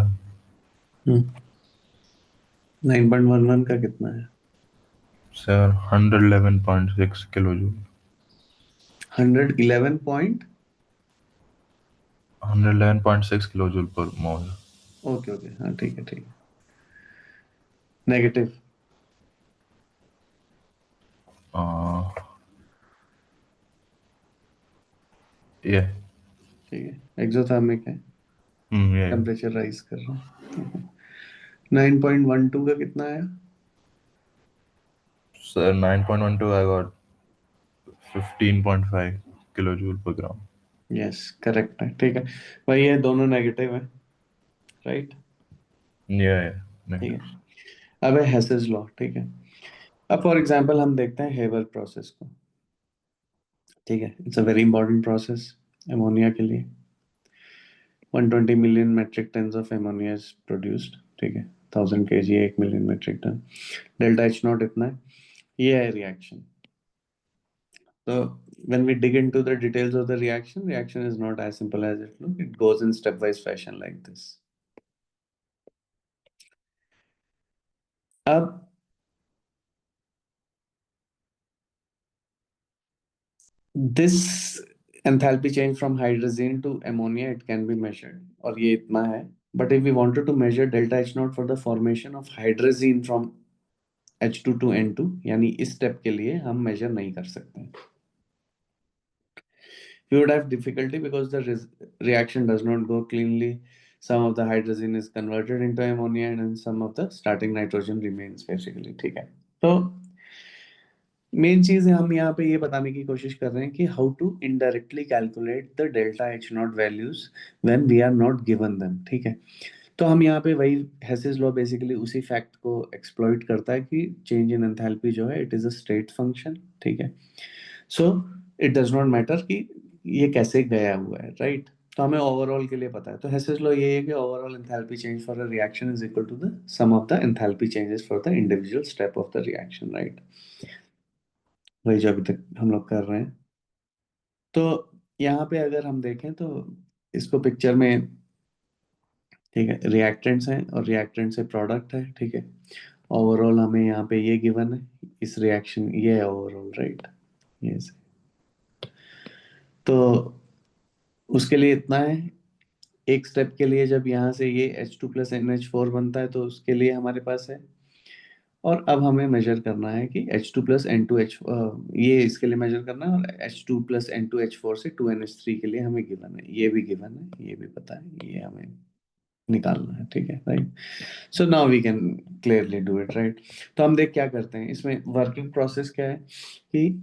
9.11 का कितना है? Sir 111.6 kilo joule. 111 point. 111.6 kilo joule per mole. Okay okay, हाँ ठीक है ठीक है। नेगेटिव। ये। ठीक है, एक्सोथर्मिक है। ये। टेम्परेचर राइज कर रहा है। 9.12 का कितना आया? Sir 9.12 I got 15.5 kilo joule पर ग्राम। यस, करेक्ट है, ठीक है। भाई ये दोनों नेगेटिव है, राइट? ये ठीक है। नेगेटिव। अब है हेसेस लॉ, ठीक है। अब फॉर एग्जांपल हम देखते हैं हेबर प्रोसेस को। ठीक है, it's a very important process ammonia के लिए। 120 million metric ton of ammonia is produced. ठीक है, 1000 kg 1 million metric ton. Delta H naught इतना है। ये है reaction. So when we dig into the details of the reaction is not as simple as it looks. It goes in stepwise fashion like this. अब this enthalpy change from hydrazine to ammonia, it can be measured, और ये इतना है. But if we wanted to measure delta H naught for the formation of hydrazine from H2 to N2, यानी इस step के लिए हम मेजर नहीं कर सकते. You would have difficulty because the reaction does not go cleanly. Some of the hydrogen is converted into ammonia and then some of the starting nitrogen remains basically. ठीक है, तो मेन चीज है, हम यहाँ पे ये बताने की कोशिश कर रहे हैं कि how to indirectly calculate the delta H naught values when we are not given them. ठीक है, तो हम यहाँ पे वही हेसिस लॉ बेसिकली उसी फैक्ट को एक्सप्लॉइट करता है कि चेंज इन एंथैल्पी जो है it is a state function. ठीक है, so it does not matter कि ये कैसे गया हुआ है, राइट? तो हमें ओवरऑल के लिए पता है. तो हेसिस लॉ ये है कि overall enthalpy change for a reaction is equal to the sum of the enthalpy changes for the individual step of the reaction, right? वही जो अभी तक हम लोग कर रहे हैं. तो यहाँ पे अगर हम देखें तो इसको पिक्चर में, ठीक है, रिएक्टेंट्स हैं और रिएक्टेंट से प्रोडक्ट है. ठीक है, ओवरऑल हमें यहाँ पे ये गिवन है, इस रिएक्शन ये है ओवरऑल, राइट? ये से. तो उसके लिए इतना है. एक स्टेप के लिए जब यहाँ से ये H2 + NH4 बनता है तो उसके लिए हमारे पास है. और अब हमें मेजर करना है कि H2 + N2H, ये इसके लिए मेजर करना है, और H2 + N2H4 से 2NH3 के लिए हमें गिवन है, ये भी गिवन है, ये भी पता है, ये हमें निकालना है. ठीक है, right? So now we can clearly do it, right? तो हम देख क्या करते हैं, इसमें वर्किंग प्रोसेस क्या है कि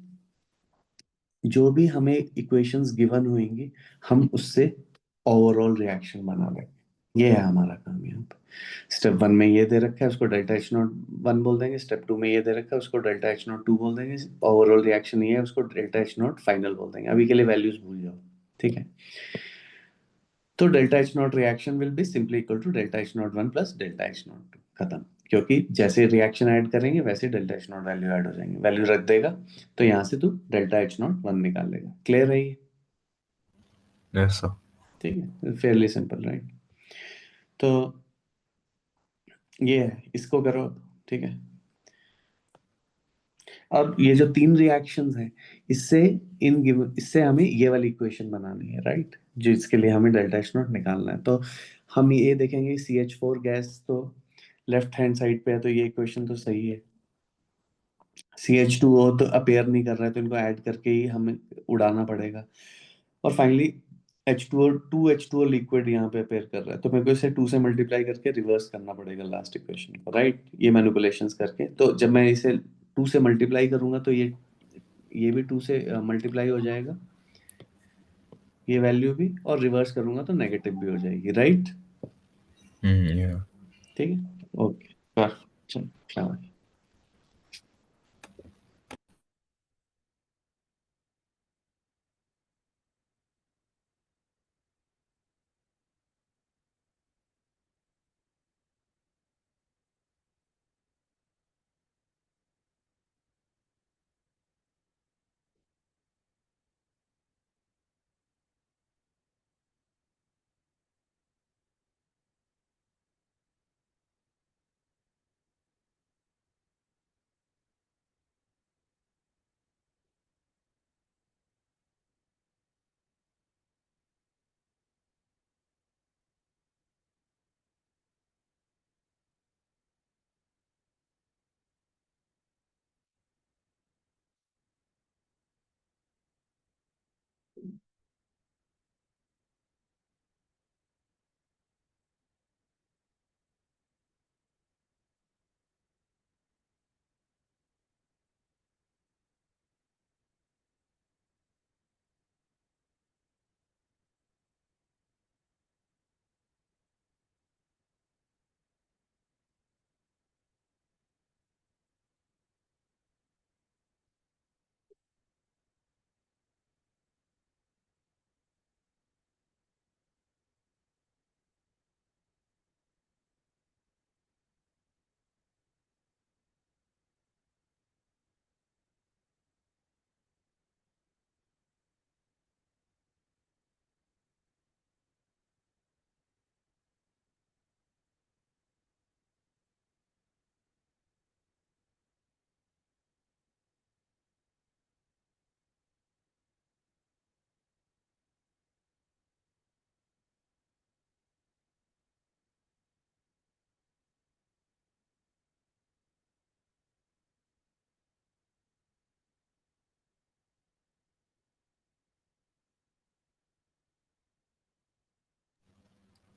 जो भी हमें इक्वेशंस गिवन होंगी हम उससे ओवरऑल रिएक्शन बना लेंगे. ये है हमारा काम यहाँ पे. स्टेप वन में ये दे रखा है, उसको डेल्टा एच नॉट वन बोल देंगे. स्टेप टू में ये दे रखा है, उसको डेल्टा एच नॉट टू बोल देंगे. ओवरऑल रिएक्शन ये है, उसको डेल्टा एच नॉट फाइनल बोल देंगे. अभी के लिए वैल्यूज भूल जाओ. ठीक है, तो delta H naught reaction will be simply equal to delta H naught one plus delta H naught two. खत्म. क्योंकि जैसे रिएक्शन ऐड करेंगे वैसे delta H naught value add हो जाएंगे. वैल्यू रख देगा तो यहाँ से तू डेल्टा एच नॉट वन निकाल लेगा. क्लियर है ये? Yes sir. ठीक है, फेयरली सिंपल, राइट? तो ये है, इसको करो अब. ठीक है, अब ये जो तीन रिएक्शंस हैं, इससे इन गिवन इससे हमें ये वाली इक्वेशन बनानी है, राइट? जो इसके लिए हमें डेल्टा एच नॉट निकालना है. तो हम ये देखेंगे CH4 गैस तो लेफ्ट हैंड साइड पे है, तो ये इक्वेशन तो सही है. CH2O तो अपेयर नहीं कर रहा है, तो इनको ऐड करके ही हमें उड़ाना पड़ेगा. और फाइनली H2O लिक्विड यहाँ पे अपेयर कर रहा है, तो मेरे को इसे 2 से मल्टीप्लाई करके रिवर्स करना पड़ेगा लास्ट इक्वेशन को, राइट? ये मैनिपुलेशंस करके. तो जब मैं इसे 2 से मल्टीप्लाई करूंगा तो ये भी 2 से मल्टीप्लाई हो जाएगा, ये वैल्यू भी, और रिवर्स करूंगा तो नेगेटिव भी हो जाएगी, राइट? ये। ठीक है, ओके, पर चल क्या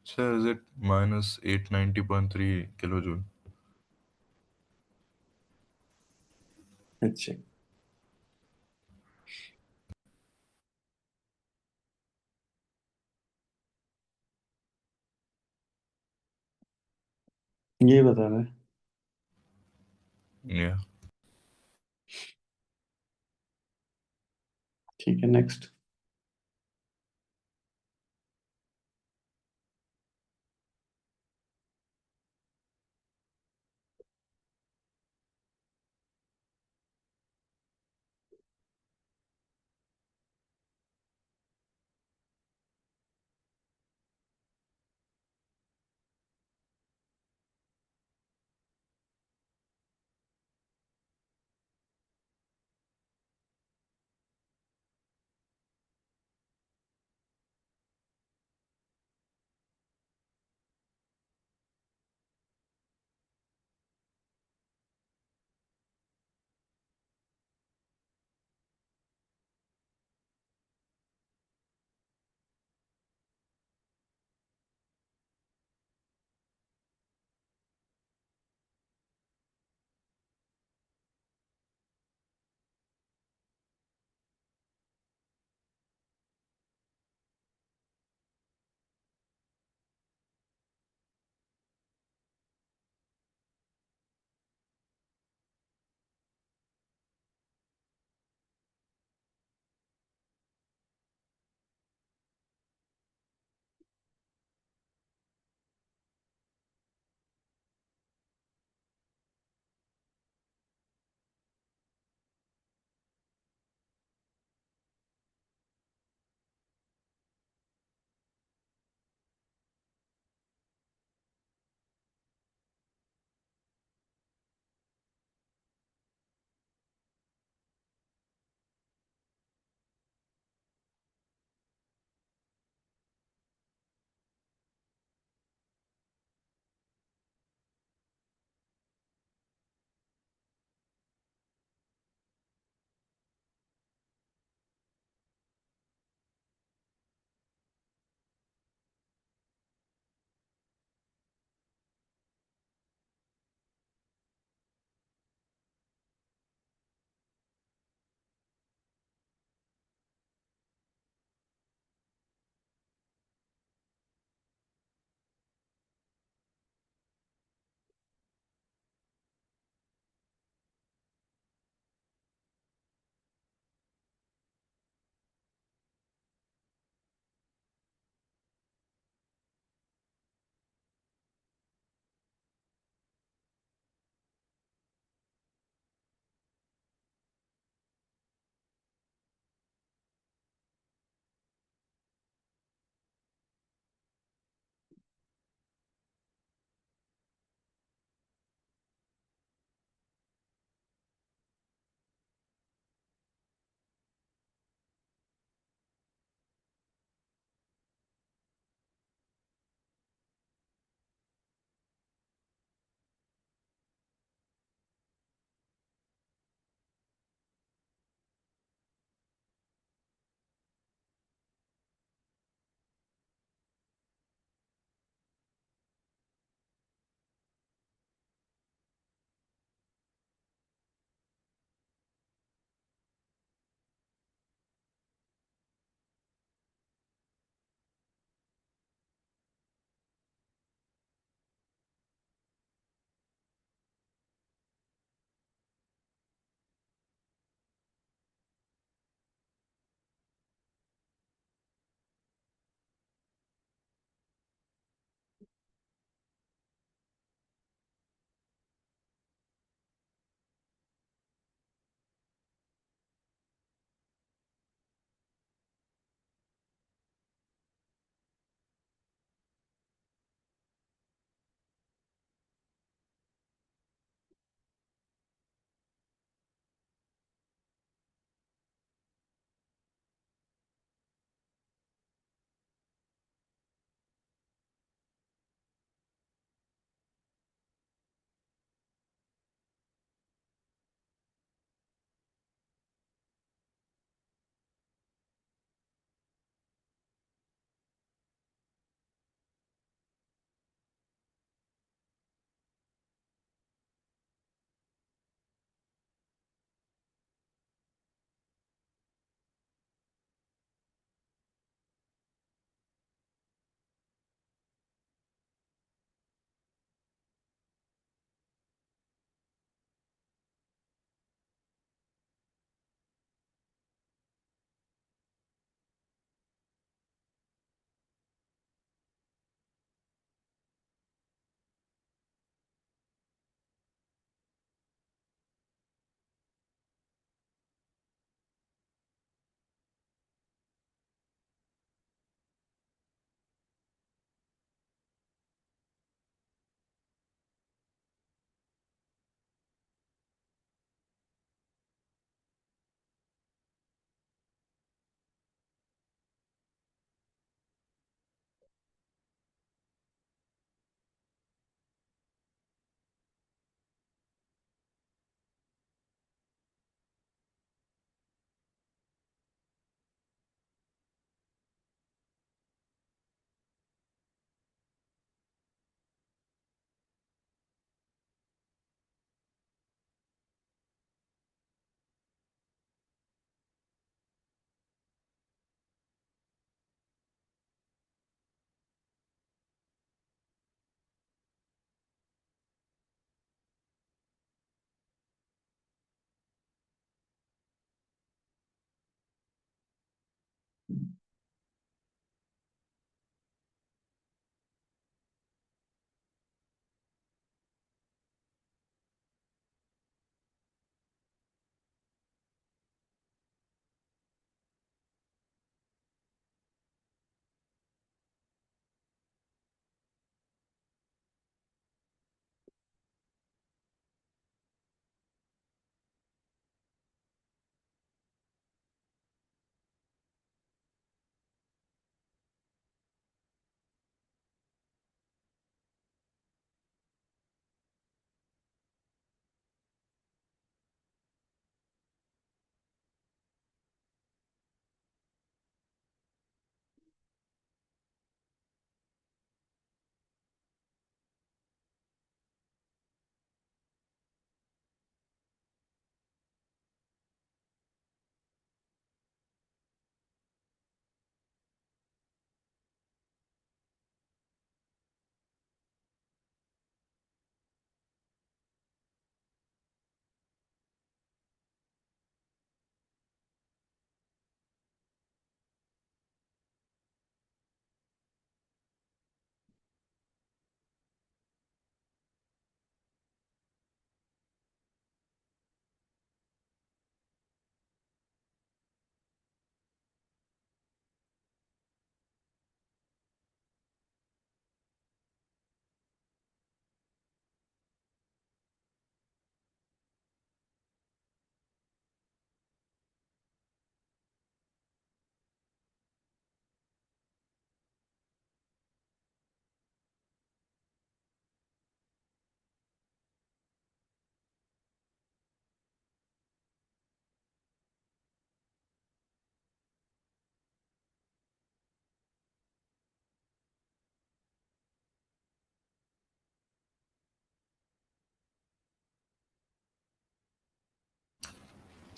Sir, is it minus 890.3 kilojoule? अच्छा, ये बताना है। Yeah. ठीक है, next.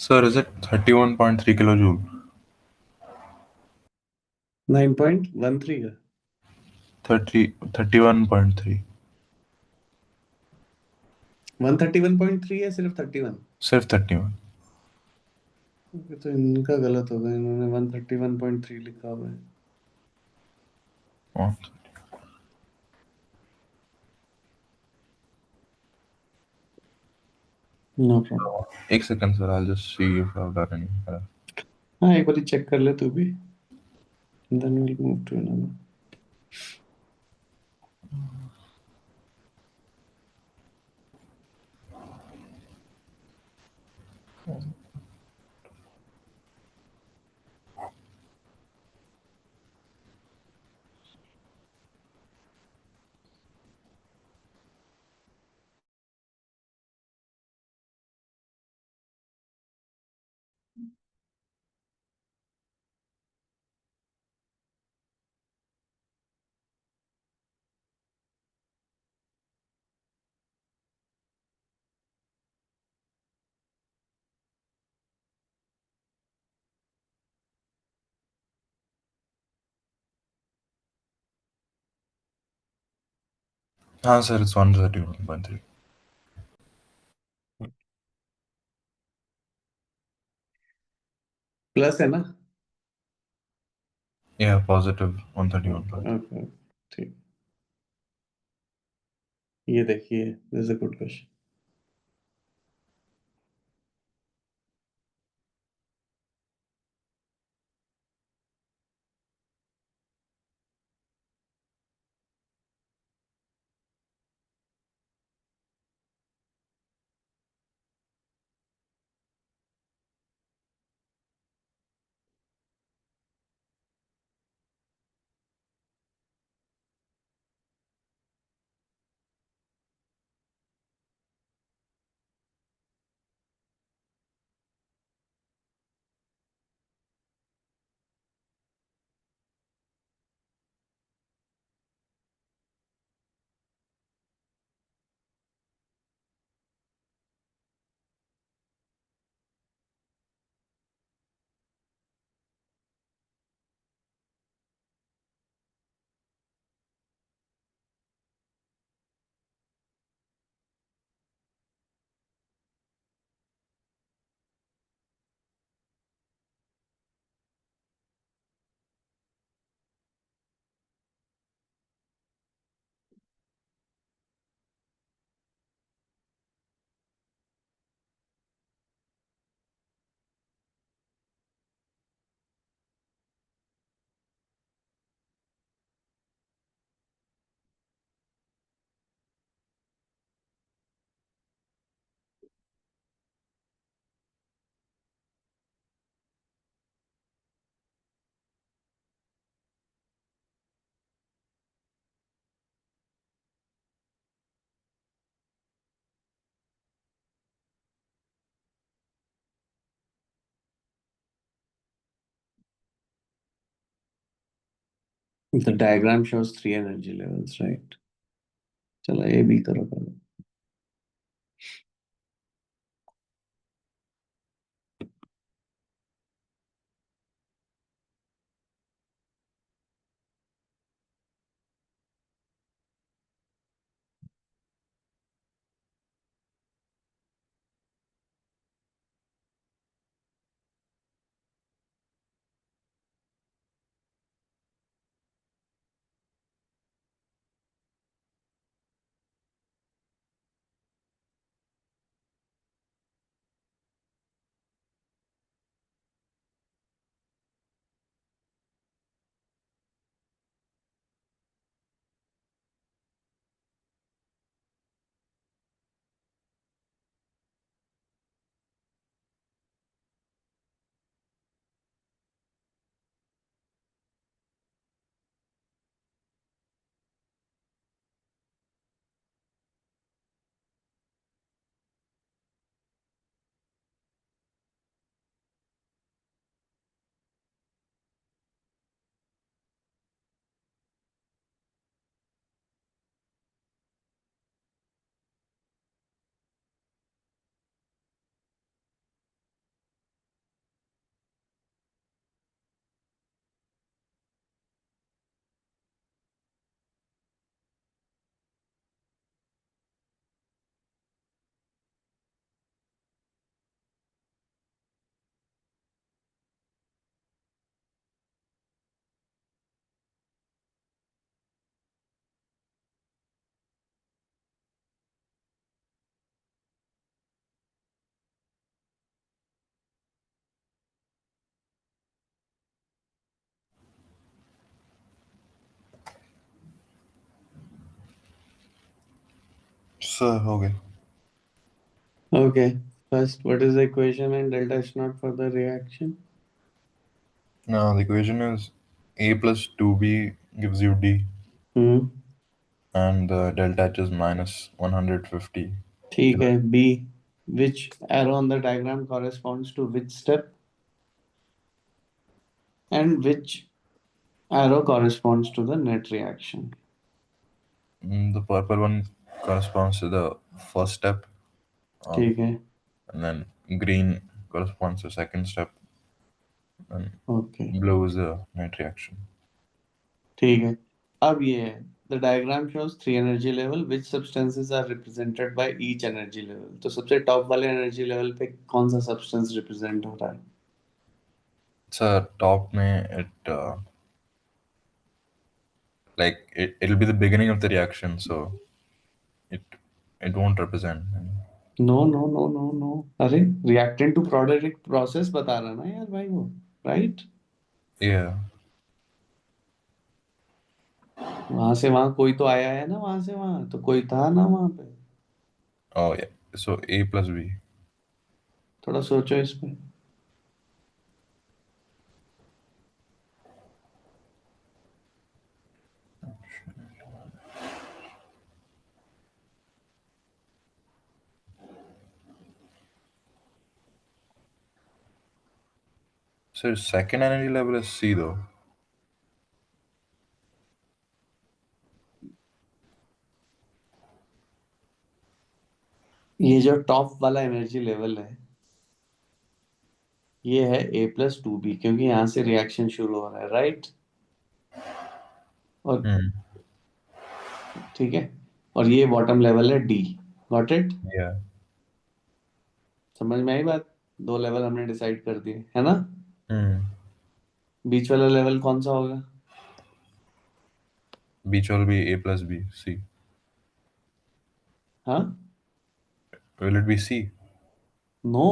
Sir, is it 31.3 kilojoule? 9.13 का? 31.3. 131.3 है, सिर्फ 31? सिर्फ 31. तो इनका गलत होगा, इन्होंने 131.3 लिखा हुआ है। Oh, no problem. एक second sir, I'll just see if I've done any error. हाँ, एक बार चेक कर ले तू भी, then we'll move to another. हाँ सर, it's 131.3. प्लस है ना? Yeah, positive okay 131.3. ओके, ठीक। ये देखिए, this is a good question. The diagram shows three energy levels, right? चलो ये भी करो पहले. सर हो गए. Okay. First, what is the equation when delta H naught for the reaction? Now the equation is A plus 2B gives you D, Hmm. and the delta H is minus 150 ठीक kilo. है. B. Which arrow on the diagram corresponds to which step? And which arrow corresponds to the net reaction? The purple one corresponds to the first step, of, ठीक है. and then green corresponds to second step, and Okay. blue is the net reaction. ठीक है. अब ये है. The diagram shows three energy level. Which substances are represented by each energy level? तो सबसे top वाले एनर्जी लेवल पे कौन सा सब्सटेंस रिप्रेजेंट हो रहा है? So top में it'll be the beginning of the reaction, so it it won't represent. No no no no no. अरे रिएक्टेंट टू प्रोडक्ट प्रोसेस बता रहा ना यार भाई वो. राइट. Yeah. वहां से वहां कोई तो आया है ना, वहां से वहां तो कोई था ना वहां पे. Oh yeah. So A plus B. थोड़ा सोचो इस पे. So second energy level is C though. ये जो टॉप वाला एनर्जी लेवल है, ये है A+2B, क्योंकि यहाँ से रिएक्शन शुरू हो रहा है. राइट. और Hmm. ठीक है. और ये बॉटम लेवल है D. Got it. Yeah. समझ में आई बात? दो लेवल हमने डिसाइड कर दिए है ना. Hmm. बीच वाला लेवल कौन सा होगा? Beach will be A plus B. C. हाँ. Will it be C? No.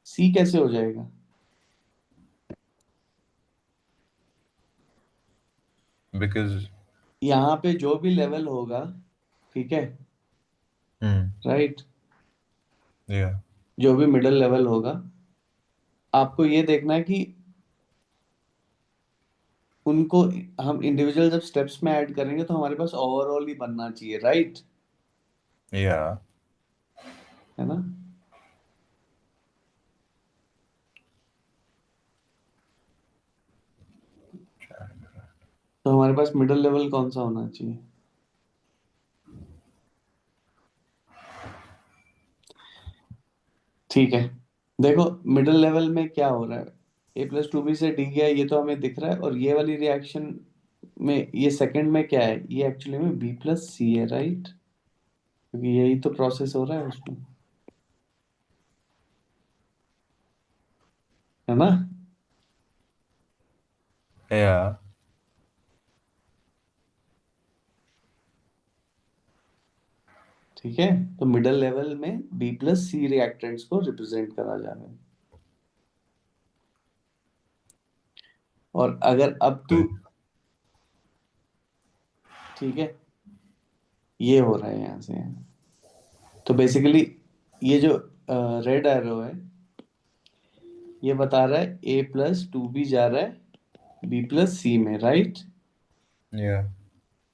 C कैसे हो जाएगा? Because यहाँ पे जो भी लेवल होगा, ठीक है, hmm. Right, Yeah. जो भी मिडिल लेवल होगा, आपको ये देखना है कि उनको हम इंडिविजुअल जब स्टेप्स में ऐड करेंगे तो हमारे पास ओवरऑल ही बनना चाहिए. राइट. Yeah. है ना. तो हमारे पास मिडिल लेवल कौन सा होना चाहिए? ठीक है, देखो मिडिल लेवल में क्या हो रहा है, A+2B से D गया, ये तो हमें दिख रहा है, और ये वाली रिएक्शन में ये सेकंड में क्या है, ये एक्चुअली में B+C है, राइट? क्योंकि यही तो प्रोसेस हो रहा है उसमें, है ना? Yeah. ठीक है, तो मिडिल लेवल में B+C रिएक्टेंट्स को रिप्रेजेंट करा जा रहा है। और अगर अब तू, Good. ठीक है, ये हो रहा है यहाँ से यहाँ। तो बेसिकली ये जो रेड एरो है, ये बता रहा है A+2B जा रहा है B+C में, राइट? Yeah.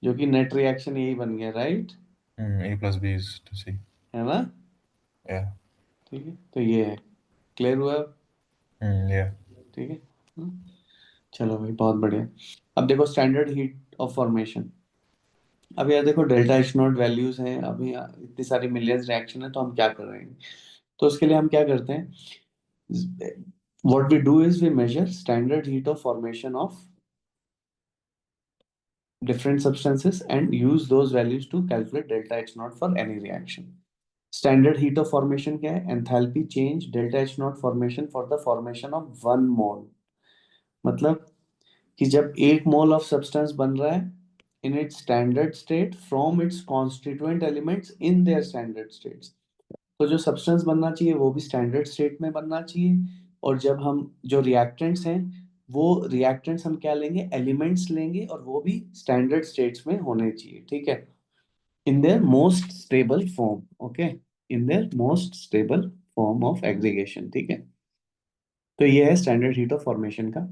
जो कि नेट रिएक्शन यही बन गया, right? A plus B is to C. है ना? Yeah. ठीक है, तो ये है, क्लियर हुआ अब? Yeah. ठीक है। चलो भाई, बहुत बढ़िया। अब देखो स्टैंडर्ड हीट ऑफ फॉर्मेशन। अब यार देखो डेल्टा एच नॉट वैल्यूज हैं, अभी इतनी सारी मिलियंस रिएक्शन है, तो हम क्या कर रहे हैं? तो उसके लिए हम क्या करते हैं, what we do is we measure standard heat of formation of different substances and use those values to calculate delta H naught for any reaction. Standard heat of formation क्या है? Enthalpy change delta H naught formation for the formation of 1 mole. मतलब कि जब 1 mole of substance बन रहा है in its standard state from its constituent elements in their standard states, तो जो सब्सटेंस बनना चाहिए वो भी स्टैंडर्ड स्टेट में बनना चाहिए। और जब हम जो रिएक्टेंट्स हैं, वो रिएक्टेंट्स हम क्या लेंगे, एलिमेंट्स लेंगे, और वो भी स्टैंडर्ड स्टेट्स में होने चाहिए, ठीक है, in their most stable form. Okay, in their most stable form of aggregation, ठीक है। तो ये है स्टैंडर्ड हीट ऑफ फॉर्मेशन का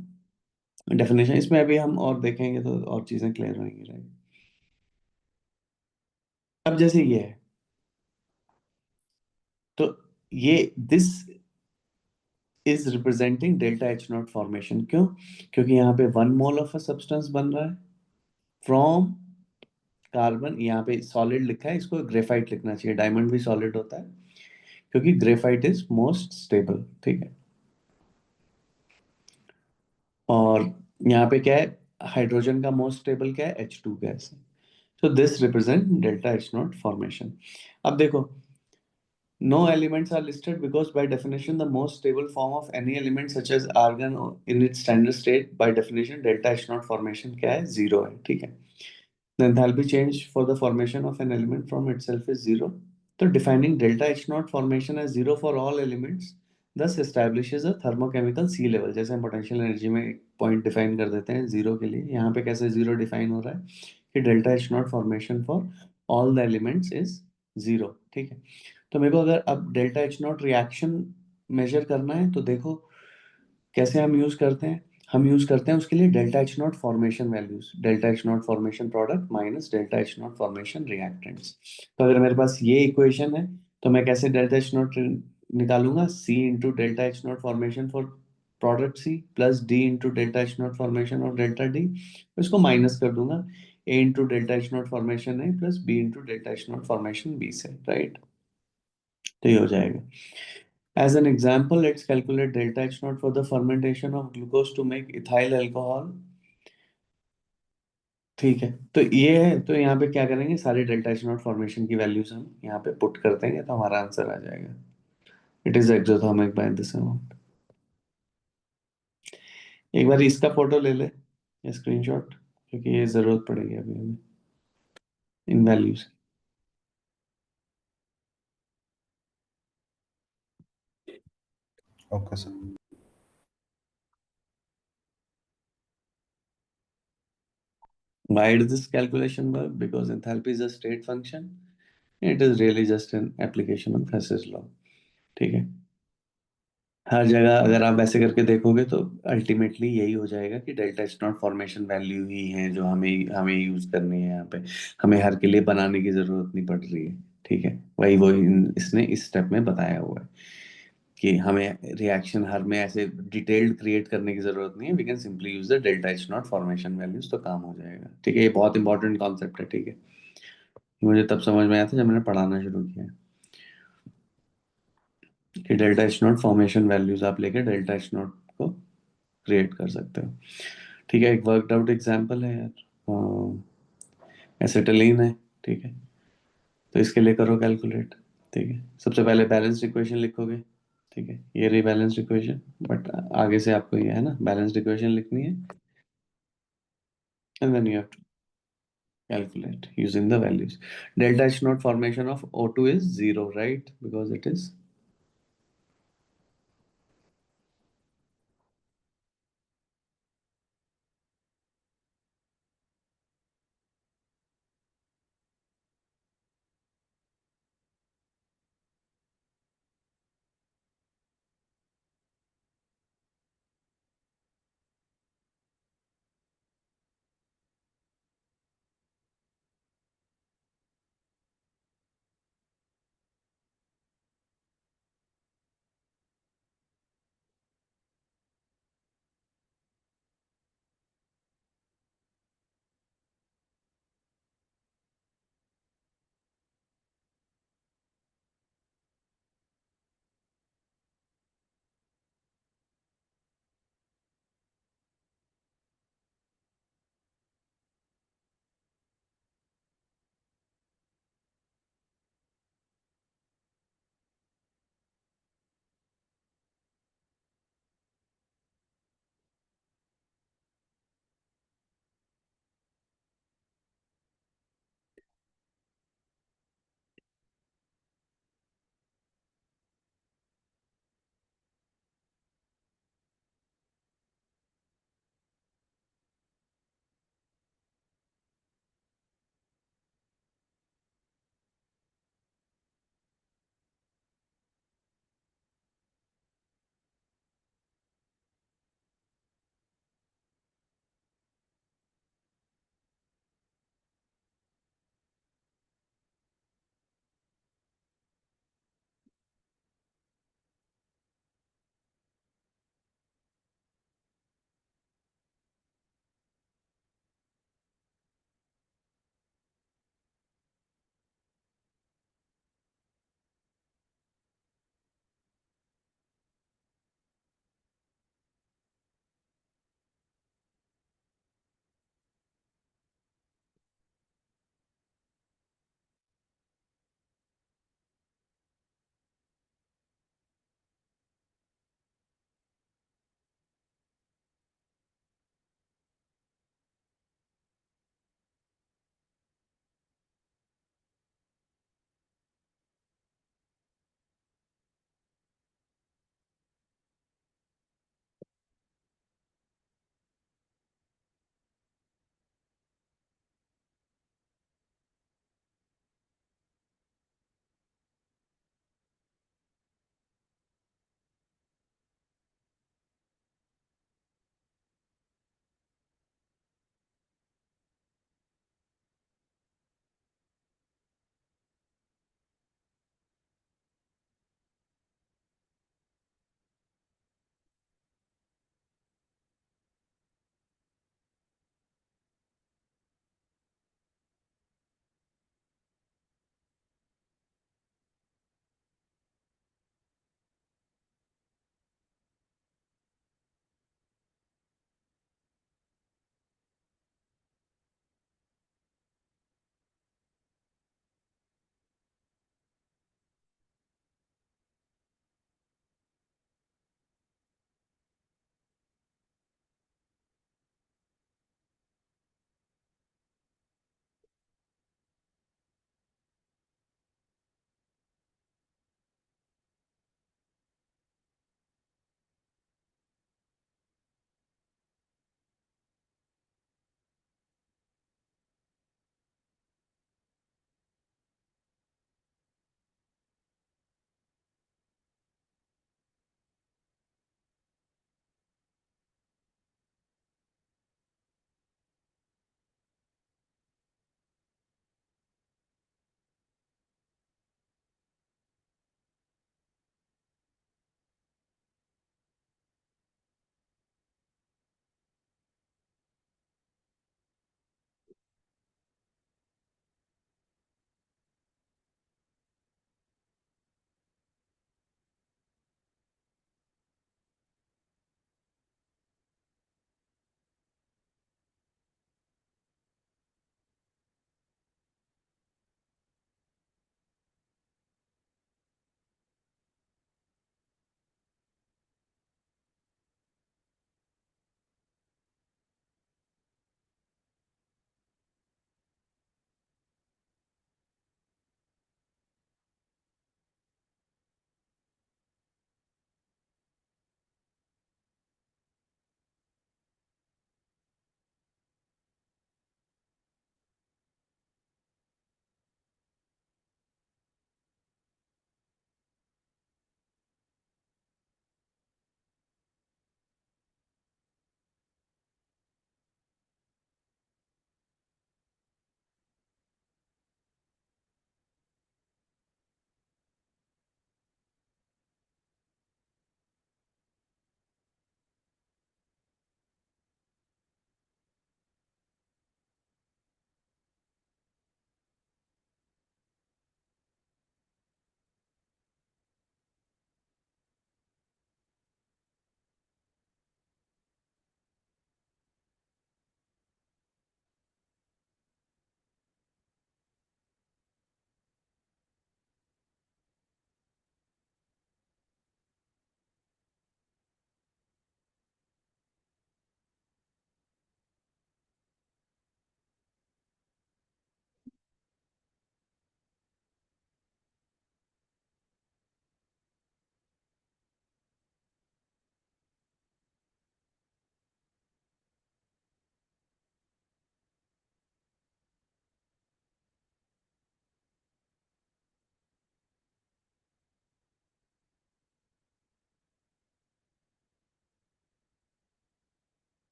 डेफिनेशन। इसमें अभी हम और देखेंगे तो और चीजें क्लियर होंगी, राइट? अब जैसे ये है, तो ये this is representing delta H not formation. क्यों? क्योंकि यहाँ पे 1 मोल ऑफ अ सब्सटेंस बन रहा है फ्रॉम कार्बन, यहाँ पे सॉलिड लिखा है, इसको ग्रेफाइट लिखना चाहिए, डायमंड भी सॉलिड होता है, क्योंकि ग्रेफाइट इज मोस्ट स्टेबल, ठीक है। और यहाँ पे क्या है, हाइड्रोजन का मोस्ट स्टेबल क्या है, H2 गैस है। So this represent delta H naught formation. अब देखो, no elements are listed because by definition the most stable form of any element such as argon in its standard state, by definition delta H naught formation क्या है, zero है, ठीक है। The enthalpy change for the formation of an element from itself is zero. So defining delta H naught formation as zero for all elements thus establishes a thermochemical sea level। जैसे हम potential energy में एक point define कर देते हैं zero के लिए, यहाँ पे कैसे जीरो डिफाइन हो रहा है कि delta H not formation for all the elements is zero, ठीक है। तो मेरे को अगर अब delta H naught reaction measure करना है, तो देखो कैसे हम यूज करते हैं। हम यूज करते हैं उसके लिए delta H not formation values, delta H not formation product minus delta H not formation reactants. तो अगर मेरे पास ये इक्वेशन है, तो मैं कैसे डेल्टा एच नॉट निकालूंगा, C into delta H not formation for product C plus D into delta H not formation of delta D, इसको माइनस कर दूंगा, A into delta H not formation A plus B into delta H not formation B से, right? तो ये हो जाएगा। As an example, let's calculate delta H naught for the fermentation of glucose to make ethyl alcohol। ठीक है, तो ये है, तो यहाँ पे क्या करेंगे, सारे डेल्टा एच नॉट फॉर्मेशन की वैल्यूज हम यहाँ पे पुट कर देंगे, तो हमारा आंसर आ जाएगा। It is exothermic by this amount. एक बार इसका फोटो ले ले, स्क्रीनशॉट, क्योंकि ये जरूरत पड़ेगी अभी हमें इन values. Okay, sir. Why does this calculation work? Because enthalpy is a state function. It is really just an application of Hess's law, ठीक है। हर जगह अगर आप वैसे करके देखोगे तो अल्टीमेटली यही हो जाएगा कि delta H not formation value ही है जो हमें हमें यूज करनी है यहाँ पे। हमें हर के लिए बनाने की जरूरत नहीं पड़ रही है, ठीक है। वही वो इसने इस स्टेप में बताया हुआ है कि हमें रिएक्शन हर में ऐसे डिटेल्ड क्रिएट करने की जरूरत नहीं है, we can simply use the delta H not formation values, तो काम हो जाएगा। ठीक है, ये बहुत इंपॉर्टेंट कॉन्सेप्ट है। ठीक है, मुझे तब समझ में आया था जब मैंने पढ़ाना शुरू किया कि delta H not formation values आप लेके डेल्टा एच नॉट को क्रिएट कर सकते हो। ठीक है, एक वर्कड आउट एग्जांपल है यार, एसिटिलीन है। ठीक है, तो इसके लिए करो कैलकुलेट। ठीक है, सबसे पहले बैलेंस्ड इक्वेशन लिखोगे। ठीक है, ये रही बैलेंस्ड इक्वेशन, बट आगे से आपको ये है ना बैलेंस्ड इक्वेशन लिखनी है, and then you have to calculate using the values. Delta H naught formation of O2 is zero, right? Because it is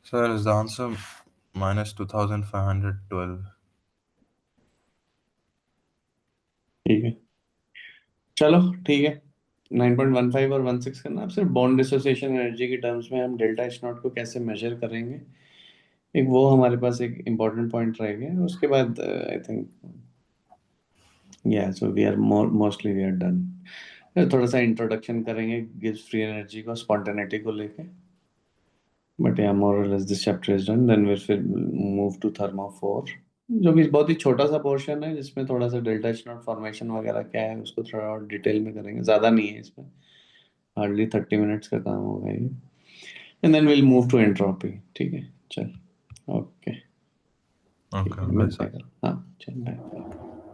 Sir, is the answer minus 2512? ठीक है, चलो ठीक है। 9.15 और 16 करना। अब सिर्फ बॉन्ड डिसोसिएशन एनर्जी के टर्म्स में हम डेल्टा एच नॉट को कैसे मेजर करेंगे, एक वो हमारे पास एक इम्पोर्टेंट पॉइंट रहेगा। उसके बाद I think yeah so we are mostly we are done. थोड़ा सा इंट्रोडक्शन करेंगे गिब्स फ्री एनर्जी को, स्पॉन्टेनिटी को लेके। But yeah more or less this chapter is done, then we'll फिर मूव टू थर्मोफोर, जो कि बहुत ही छोटा सा पोर्शन है जिसमें थोड़ा सा डेल्टा एच नॉट फॉर्मेशन वगैरह क्या है उसको थोड़ा और डिटेल में करेंगे, ज़्यादा नहीं है इसमें, हार्डली 30 मिनट्स का काम होगा ये। And then we'll move to entropy. ठीक है, चल, ओके। ठीक Okay, है, bye, मिलते sir. हैं कल। हाँ, चल, बाय।